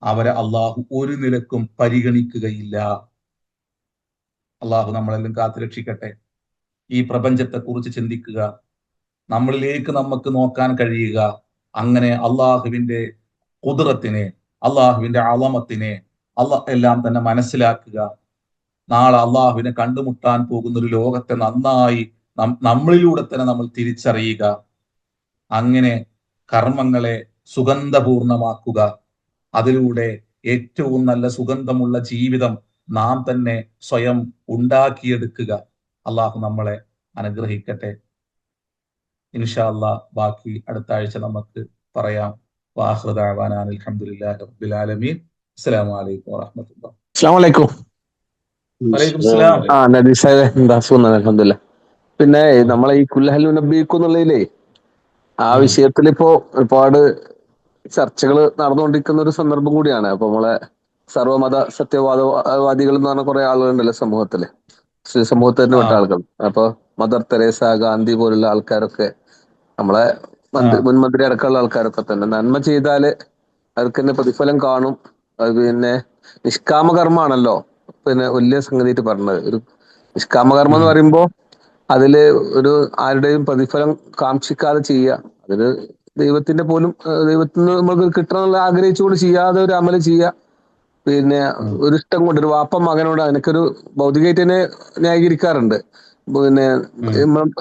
അവരെ അള്ളാഹു ഒരു നിലക്കും പരിഗണിക്കുകയില്ല. അള്ളാഹു നമ്മളെല്ലാം കാത്തുരക്ഷിക്കട്ടെ. ഈ പ്രപഞ്ചത്തെ കുറിച്ച് ചിന്തിക്കുക, നമ്മളിലേക്ക് നമുക്ക് നോക്കാൻ കഴിയുക. അങ്ങനെ അള്ളാഹുവിന്റെ ഖുദ്റത്തിനെ, അള്ളാഹുവിന്റെ അളമത്തിനെ എല്ലാം തന്നെ മനസ്സിലാക്കുക. നാളെ അള്ളാഹുവിനെ കണ്ടുമുട്ടാൻ പോകുന്ന ഒരു ലോകത്തെ നന്നായി നമ്മളിലൂടെ തന്നെ നമ്മൾ തിരിച്ചറിയുക. അങ്ങനെ കർമ്മങ്ങളെ സുഗന്ധപൂർണമാക്കുക. അതിലൂടെ ഏറ്റവും നല്ല സുഗന്ധമുള്ള ജീവിതം നാം തന്നെ സ്വയം ഉണ്ടാക്കിയെടുക്കുക. അള്ളാഹു നമ്മളെ അനുഗ്രഹിക്കട്ടെ. ഇൻഷാ അല്ലാഹ് ബാക്കി അടുത്ത ആഴ്ച നമുക്ക് പറയാം. വാഖിറു ദഅവാനാ അൽഹംദുലില്ലാഹി റബ്ബിൽ ആലമീൻ. അസ്സലാമു അലൈക്കും വറഹ്മത്തുള്ളാഹി. അസ്സലാമു അലൈക്കും. വലൈക്കും സലാം. നദീർ സാഹിബ് എന്താ സുഖം? അൽഹംദുലില്ലാഹ്. പിന്നെ നമ്മളെ ഈ കുല്ലഹൽ നബിക്കും എന്നുള്ളതിലേ ആ വിഷയത്തിൽ ഇപ്പോ ഒരുപാട് ചർച്ചകൾ നടന്നുകൊണ്ടിരിക്കുന്ന ഒരു സന്ദർഭം കൂടിയാണ്. അപ്പൊ നമ്മളെ സർവമത സത്യവാദവാദികൾ എന്ന് പറഞ്ഞ കുറെ ആളുകളുണ്ടല്ലോ സമൂഹത്തില്, സമൂഹത്തിൽ പെട്ട ആളുകൾ. അപ്പൊ മദർ തെരേസ, ഗാന്ധി പോലുള്ള ആൾക്കാരൊക്കെ, നമ്മളെ മുൻ മന്ത്രി അടക്കമുള്ള ആൾക്കാരൊക്കെ തന്നെ നന്മ ചെയ്താല് അവർക്ക് തന്നെ പ്രതിഫലം കാണും. അത് പിന്നെ നിഷ്കാമകർമാണല്ലോ വലിയ സംഗതിയായിട്ട് പറഞ്ഞത്. ഒരു നിഷ്കാമകർമ്മം എന്ന് പറയുമ്പോ അതില് ഒരു ആരുടെയും പ്രതിഫലം കാക്ഷിക്കാതെ ചെയ്യുക. അതില് ദൈവത്തിന്റെ പോലും ദൈവത്തിൽ നിന്ന് നമുക്ക് കിട്ടണമെന്നുള്ള ആഗ്രഹിച്ചുകൊണ്ട് ചെയ്യാതെ ഒരു അമല് ചെയ്യുക. പിന്നെ ഒരു ഇഷ്ടം കൊണ്ട്, ഒരു വാപ്പ മകനോട്, എനിക്കൊരു ഭൗതികമായിട്ട് തന്നെ ന്യായീകരിക്കാറുണ്ട്. പിന്നെ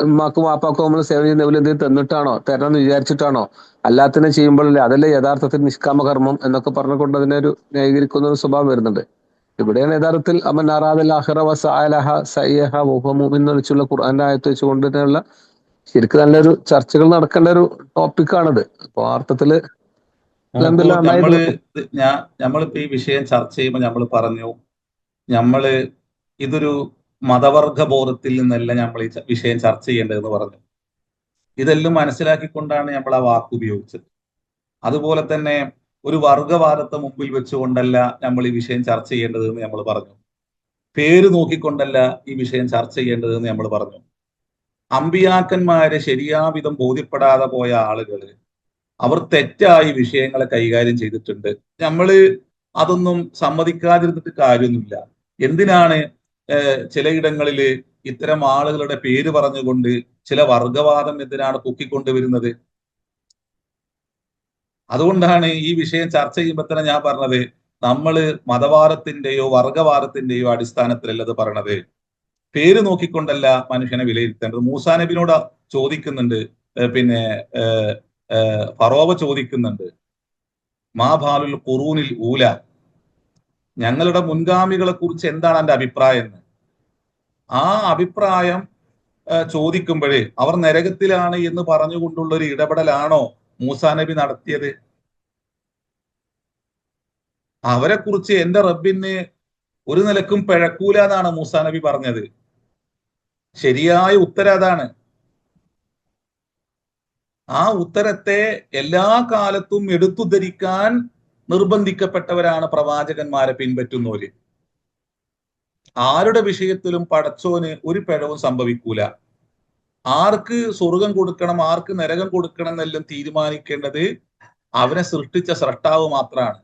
ഉമ്മാക്കും വാപ്പാക്കും നമ്മൾ സേവനം ചെയ്യുന്ന എന്തെങ്കിലും തന്നിട്ടാണോ, തരണമെന്ന് വിചാരിച്ചിട്ടാണോ, അല്ലാത്തന്നെ ചെയ്യുമ്പോഴല്ലേ അതല്ലേ യഥാർത്ഥത്തിൽ നിഷ്കാമകർമ്മം എന്നൊക്കെ പറഞ്ഞുകൊണ്ട് അതിനെ ഒരു ന്യായീകരിക്കുന്ന ഒരു സ്വഭാവം വരുന്നുണ്ട്. ഇവിടെയാണ് യഥാർത്ഥത്തിൽ അമൻ അറാദൽ ആഖിറ വസഅലഹ സഅയഹ വഹുവ മുഅ്മിൻ എന്ന് വെച്ചുള്ള ഖുർആന്റെ ആയത്ത് വെച്ചുകൊണ്ട് തന്നെയുള്ള ശരിക്കും നല്ലൊരു ചർച്ചകൾ നടക്കേണ്ട ഒരു ടോപ്പിക്കാണിത്. അപ്പൊ ആ അർത്ഥത്തില് നമ്മളിപ്പോ ഈ വിഷയം ചർച്ച ചെയ്യുമ്പോൾ നമ്മൾ പറഞ്ഞു, നമ്മള് ഇതൊരു മതവർഗ ബോധത്തിൽ നിന്നല്ല നമ്മൾ ഈ വിഷയം ചർച്ച ചെയ്യേണ്ടതെന്ന് പറഞ്ഞു. ഇതെല്ലാം മനസ്സിലാക്കിക്കൊണ്ടാണ് നമ്മൾ ആ വാക്ക് ഉപയോഗിച്ചത്. അതുപോലെ തന്നെ ഒരു വർഗവാദത്തെ മുമ്പിൽ വെച്ചുകൊണ്ടല്ല നമ്മൾ ഈ വിഷയം ചർച്ച ചെയ്യേണ്ടതെന്ന് നമ്മൾ പറഞ്ഞു. പേര് നോക്കിക്കൊണ്ടല്ല ഈ വിഷയം ചർച്ച ചെയ്യേണ്ടതെന്ന് നമ്മൾ പറഞ്ഞു. അമ്പിയാക്കന്മാരെ ശരിയാവിധം ബോധ്യപ്പെടാതെ പോയ ആളുകള് അവർ തെറ്റായി വിഷയങ്ങളെ കൈകാര്യം ചെയ്തിട്ടുണ്ട്. നമ്മള് അതൊന്നും സമ്മതിക്കാതിരുന്നിട്ട് കാര്യമൊന്നുമില്ല. എന്തിനാണ് ചിലയിടങ്ങളില് ഇത്തരം ആളുകളുടെ പേര് പറഞ്ഞുകൊണ്ട് ചില വർഗവാദം എന്തിനാണ് പൊക്കിക്കൊണ്ടുവരുന്നത്? അതുകൊണ്ടാണ് ഈ വിഷയം ചർച്ച ചെയ്യുമ്പോൾ തന്നെ ഞാൻ പറഞ്ഞത്, നമ്മൾ മതവാദത്തിന്റെയോ വർഗവാദത്തിന്റെയോ അടിസ്ഥാനത്തിലല്ല ഇത് പറയണത്. പേര് നോക്കിക്കൊണ്ടല്ല മനുഷ്യനെ വിലയിരുത്തേണ്ടത്. മൂസാ നബിനോട് ചോദിക്കുന്നുണ്ട്, പിന്നെ ഫറോവ ചോദിക്കുന്നുണ്ട്, മാ ബാലുൽ ഖുറൂനിൽ ഊല, ഞങ്ങളുടെ മുൻഗാമികളെ കുറിച്ച് എന്താണ് എന്റെ അഭിപ്രായം എന്ന്. ആ അഭിപ്രായം ചോദിക്കുമ്പോഴേ അവർ നരകത്തിലാണ് എന്ന് പറഞ്ഞുകൊണ്ടുള്ള ഒരു ഇടപെടലാണോ മൂസാ നബി നടത്തിയത്? അവരെ കുറിച്ച് എന്റെ റബ്ബിന് ഒരു നിലക്കും പിഴക്കൂല എന്നാണ് മൂസാ നബി പറഞ്ഞത്. ശരിയായ ഉത്തരം അതാണ്. ആ ഉത്തരത്തെ എല്ലാ കാലത്തും എടുത്തുദ്ധരിക്കാൻ നിർബന്ധിക്കപ്പെട്ടവരാണ് പ്രവാചകന്മാരെ പിൻപറ്റുന്നവര്. ആരുടെ വിഷയത്തിലും പടച്ചോന് ഒരു പിഴവും സംഭവിക്കൂല. ആർക്ക് സ്വർഗം കൊടുക്കണം, ആർക്ക് നരകം കൊടുക്കണം എന്നെല്ലാം തീരുമാനിക്കേണ്ടത് അവനെ സൃഷ്ടിച്ച സ്രഷ്ടാവ് മാത്രമാണ്.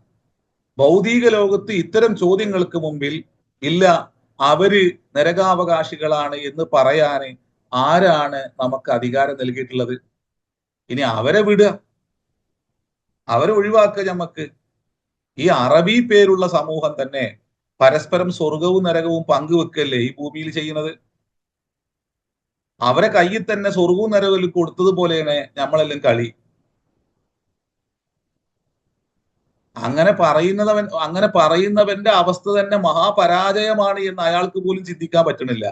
ഭൗതിക ലോകത്ത് ഇത്തരം ചോദ്യങ്ങൾക്ക് മുമ്പിൽ ഇല്ല അവര് നരകാവകാശികളാണ് എന്ന് പറയാന് ആരാണ് നമുക്ക് അധികാരം നൽകിയിട്ടുള്ളത്? ഇനി അവരെ വിടുക, അവരെ ഒഴിവാക്കുക. നമുക്ക് ഈ അറബി പേരുള്ള സമൂഹം തന്നെ പരസ്പരം സ്വർഗവും നരകവും പങ്കുവെക്കല്ലേ ഈ ഭൂമിയിൽ ചെയ്യുന്നത്? അവരെ കയ്യിൽ തന്നെ സ്വർഗവും നരകവും കൊടുത്തതുപോലെയാണ് നമ്മളെല്ലാം കളി. അങ്ങനെ പറയുന്നവന്റെ അവസ്ഥ തന്നെ മഹാപരാജയമാണ് എന്ന് അയാൾക്ക് പോലും ചിന്തിക്കാൻ പറ്റണില്ല.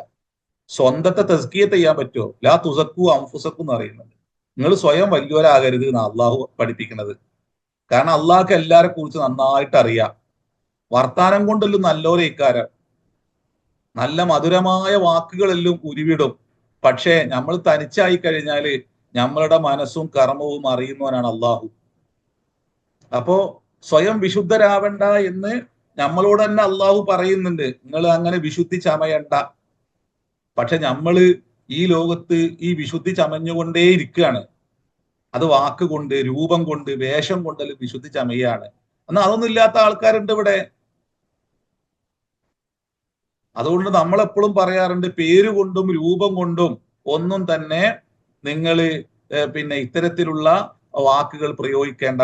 സ്വന്തത്തെ തസ്കിയത്ത് ചെയ്യാൻ പറ്റുമോ? ലാ തുസക്കു അംഫുസക്കും എന്ന് പറയുന്നത്. നിങ്ങൾ സ്വയം വലിയവരാകരുത് എന്ന് അള്ളാഹു പഠിപ്പിക്കുന്നത്. കാരണം അള്ളാഹ്ക്ക് എല്ലാരെ കുറിച്ച് നന്നായിട്ട് അറിയാം. വർത്താനം കൊണ്ടെല്ലാം നല്ലോരെ ഇക്കാരം, നല്ല മധുരമായ വാക്കുകളെല്ലാം ഉരുവിടും. പക്ഷേ നമ്മൾ തനിച്ചായി കഴിഞ്ഞാല് നമ്മളുടെ മനസ്സും കർമ്മവും അറിയുന്നവനാണ് അള്ളാഹു. അപ്പോ സ്വയം വിശുദ്ധരാവണ്ട എന്ന് നമ്മളോട് തന്നെ അള്ളാഹു പറയുന്നുണ്ട്, നിങ്ങൾ അങ്ങനെ വിശുദ്ധി ചമയണ്ട. പക്ഷെ നമ്മള് ഈ ലോകത്ത് ഈ വിശുദ്ധി ചമഞ്ഞുകൊണ്ടേ ഇരിക്കുകയാണ്. അത് വാക്കുകൊണ്ട്, രൂപം കൊണ്ട്, വേഷം കൊണ്ടെല്ലാം വിശുദ്ധി ചമയാണ്. എന്നാൽ അതൊന്നും ഇല്ലാത്ത ആൾക്കാരുണ്ട് ഇവിടെ. അതുകൊണ്ട് നമ്മൾ എപ്പോഴും പറയാറുണ്ട്, പേരുകൊണ്ടും രൂപം കൊണ്ടും ഒന്നും തന്നെ നിങ്ങൾ പിന്നെ ഇത്തരത്തിലുള്ള വാക്കുകൾ പ്രയോഗിക്കേണ്ട.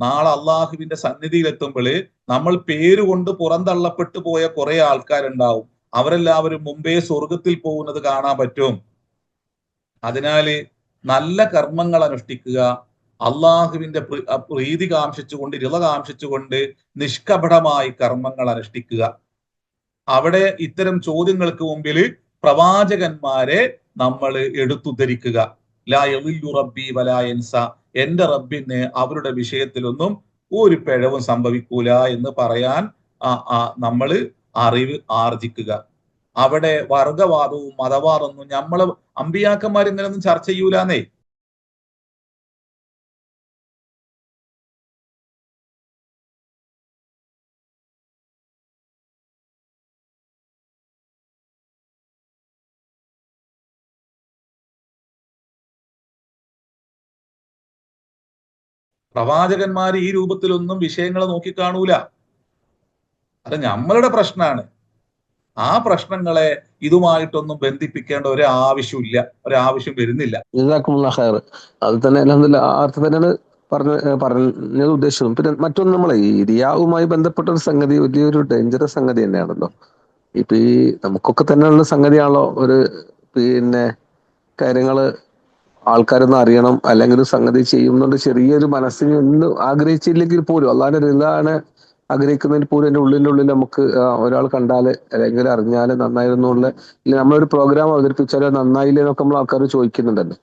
നാളെ അള്ളാഹുവിന്റെ സന്നിധിയിലെത്തുമ്പോൾ നമ്മൾ പേരുകൊണ്ട് പുറന്തള്ളപ്പെട്ടു പോയ കുറെ ആൾക്കാരുണ്ടാവും. അവരെല്ലാവരും മുമ്പേ സ്വർഗത്തിൽ പോകുന്നത് കാണാൻ പറ്റും. അതിനാല് നല്ല കർമ്മങ്ങൾ അനുഷ്ഠിക്കുക, അള്ളാഹുവിന്റെ പ്രീതി കാംക്ഷിച്ചുകൊണ്ട്, രള കാംക്ഷിച്ചുകൊണ്ട് നിഷ്കപടമായി കർമ്മങ്ങൾ അനുഷ്ഠിക്കുക. അവിടെ ഇത്തരം ചോദ്യങ്ങൾക്ക് മുമ്പിൽ പ്രവാചകന്മാരെ നമ്മൾ എടുത്തുദ്ധരിക്കുക. ലാ യളില്ലു റബ്ബി വലാ യൻസ, എന്റെ റബ്ബിന് അവരുടെ വിഷയത്തിലൊന്നും ഒരു പിഴവും സംഭവിക്കൂല എന്ന് പറയാൻ നമ്മൾ അറിവ് ആർജിക്കുക. അവിടെ വർഗവാദവും മതവാദമൊന്നും നമ്മളെ അമ്പിയാക്കന്മാർ ഇങ്ങനെയൊന്നും ചർച്ച ചെയ്യൂലെന്നേ. പ്രവാചകന്മാർ ഈ രൂപത്തിലൊന്നും വിഷയങ്ങളെ നോക്കിക്കാണൂല. അത് നമ്മളുടെ പ്രശ്നമാണ്. ആ പ്രശ്നങ്ങളെ ഇതുമായിട്ടൊന്നും ബന്ധിപ്പിക്കേണ്ട ഒരാവശ്യം വരുന്നില്ല. അത് തന്നെ അൽഹംദുലില്ലാഹ്, ആ അർത്ഥം തന്നെയാണ് പറഞ്ഞത് ഉദ്ദേശിച്ചതും. പിന്നെ മറ്റൊന്ന്, നമ്മളെ ഈ റിയാവുമായി ബന്ധപ്പെട്ട ഒരു സംഗതി വലിയൊരു ഡേഞ്ചറസ് സംഗതി തന്നെയാണല്ലോ. ഇപ്പൊ ഈ നമുക്കൊക്കെ തന്നെയുള്ള സംഗതിയാണല്ലോ ഒരു പിന്നെ കാര്യങ്ങള് ആൾക്കാരൊന്നും അറിയണം, അല്ലെങ്കിൽ ഒരു സംഗതി ചെയ്യുന്നുണ്ട് ചെറിയൊരു മനസ്സിന് ഒന്നും ആഗ്രഹിച്ചില്ലെങ്കിൽ പോലും, അള്ളാഹിന്റെ റിളാണ് ആഗ്രഹിക്കുന്നതിൽ പോലും എന്റെ ഉള്ളിൽ നമുക്ക് ഒരാൾ കണ്ടാല് അല്ലെങ്കിൽ അറിഞ്ഞാല് നന്നായിരുന്നുള്ള, ഇല്ല നമ്മളൊരു പ്രോഗ്രാം അവതരിപ്പിച്ചാൽ നന്നായില്ലേ എന്നൊക്കെ നമ്മൾ ആൾക്കാർ ചോദിക്കുന്നുണ്ടല്ലോ.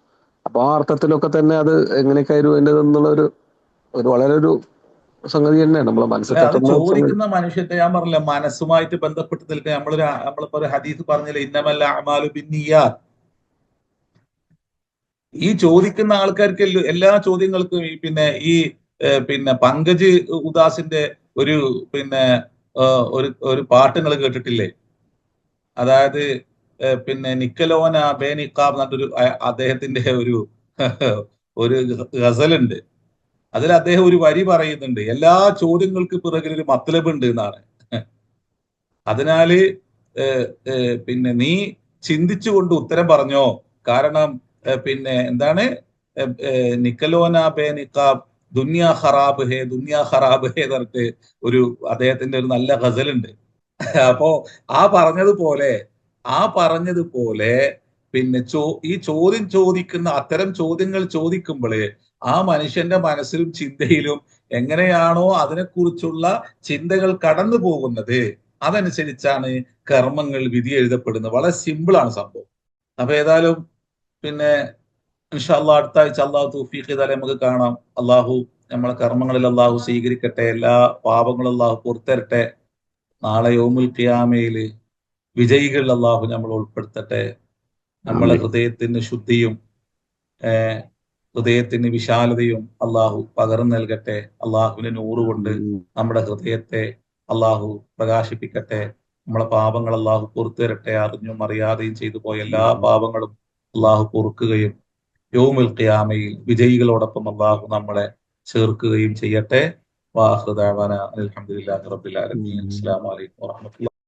അപ്പൊ ആ അർത്ഥത്തിലൊക്കെ തന്നെ അത് എങ്ങനെയൊക്കെ ആയിരുന്നു എന്നുള്ള ഒരു വളരെ ഒരു സംഗതി തന്നെയാണ് നമ്മളെ മനസ്സിൽ തട്ടുന്ന. ചോദിക്കുന്ന മനുഷ്യത്തെ ഞാൻ പറഞ്ഞില്ല, മനസ്സുമായിട്ട് ബന്ധപ്പെട്ട് നിൽക്കുക. നമ്മളിപ്പോ ഒരു ഹദീസ് പറഞ്ഞില്ല, ഇന്നമൽ അഅ്മാലു ബിന്നിയ്യാത്ത്. ഈ ചോദിക്കുന്ന ആൾക്കാർക്ക് എല്ലാ ചോദ്യങ്ങൾക്കും പിന്നെ പങ്കജ് ഉദാസിന്റെ ഒരു ഒരു പാട്ട് നിങ്ങൾ കേട്ടിട്ടില്ലേ? അതായത് പിന്നെ നിക്കലോന ബേനിക്കാബ് എന്നൊരു അദ്ദേഹത്തിന്റെ ഒരു ഗസലുണ്ട്. അതിൽ അദ്ദേഹം ഒരു വരി പറയുന്നുണ്ട്, എല്ലാ ചോദ്യങ്ങൾക്ക് പിറകിൽ ഒരു മത്ലബ് ഉണ്ട് എന്നാണ്. അതിനാല് പിന്നെ നീ ചിന്തിച്ചുകൊണ്ട് ഉത്തരം പറഞ്ഞോ. കാരണം പിന്നെ എന്താണ് നിക്കലോന ബേ നിക്കാബ് ദുനിയാ ഖറാബ് ഹേ ദുനിയാ ഖറാബ് ഹേ എന്ന് പറഞ്ഞിട്ട് ഒരു അദ്ദേഹത്തിന്റെ ഒരു നല്ല ഗസലുണ്ട്. അപ്പോ ആ പറഞ്ഞതുപോലെ ആ പറഞ്ഞതുപോലെ പിന്നെ ഈ ചോദ്യം ചോദിക്കുന്ന അത്തരം ചോദ്യങ്ങൾ ചോദിക്കുമ്പോൾ ആ മനുഷ്യന്റെ മനസ്സിലും ചിന്തയിലും എങ്ങനെയാണോ അതിനെക്കുറിച്ചുള്ള ചിന്തകൾ കടന്നു പോകുന്നത് അതനുസരിച്ചാണ് കർമ്മങ്ങൾ വിധി എഴുതപ്പെടുന്നത്. വളരെ സിമ്പിളാണ് സംഭവം. അപ്പൊ ഏതായാലും പിന്നെ ഇൻഷാ അള്ളാഹ് അടുത്ത ആഴ്ച അള്ളാഹു തൗഫീഖ് ചെയ്താലേ നമുക്ക് കാണാം. അള്ളാഹു നമ്മളെ കർമ്മങ്ങളിൽ അള്ളാഹു സ്വീകരിക്കട്ടെ, എല്ലാ പാപങ്ങളും അള്ളാഹു പുറത്തരട്ടെ. നാളെ യൗമുൽ ഖിയാമയിൽ വിജയികൾ അള്ളാഹു നമ്മൾ ഉൾപ്പെടുത്തട്ടെ. നമ്മളെ ആമീൻ. ഹൃദയത്തിന് ശുദ്ധിയും ഹൃദയത്തിന് വിശാലതയും അള്ളാഹു പകർന്നു നൽകട്ടെ. അള്ളാഹുവിന്റെ നൂറ് കൊണ്ട് നമ്മുടെ ഹൃദയത്തെ അള്ളാഹു പ്രകാശിപ്പിക്കട്ടെ. നമ്മളെ പാപങ്ങൾ അള്ളാഹു പുറത്തു തരട്ടെ. അറിഞ്ഞും അറിയാതെയും ചെയ്തു പോയ എല്ലാ പാപങ്ങളും അള്ളാഹു പൊറുക്കുകയും യൗമുൽ ഖിയാമയിൽ വിജയികളോടൊപ്പം അള്ളാഹു നമ്മളെ ചേർക്കുകയും ചെയ്യട്ടെ. വാഹിറു ദഅവാന അൽഹംദുലില്ലാഹി റബ്ബിൽ ആലമീൻ. അസ്സലാമു അലൈക്കും വറഹ്മത്തുള്ളാഹി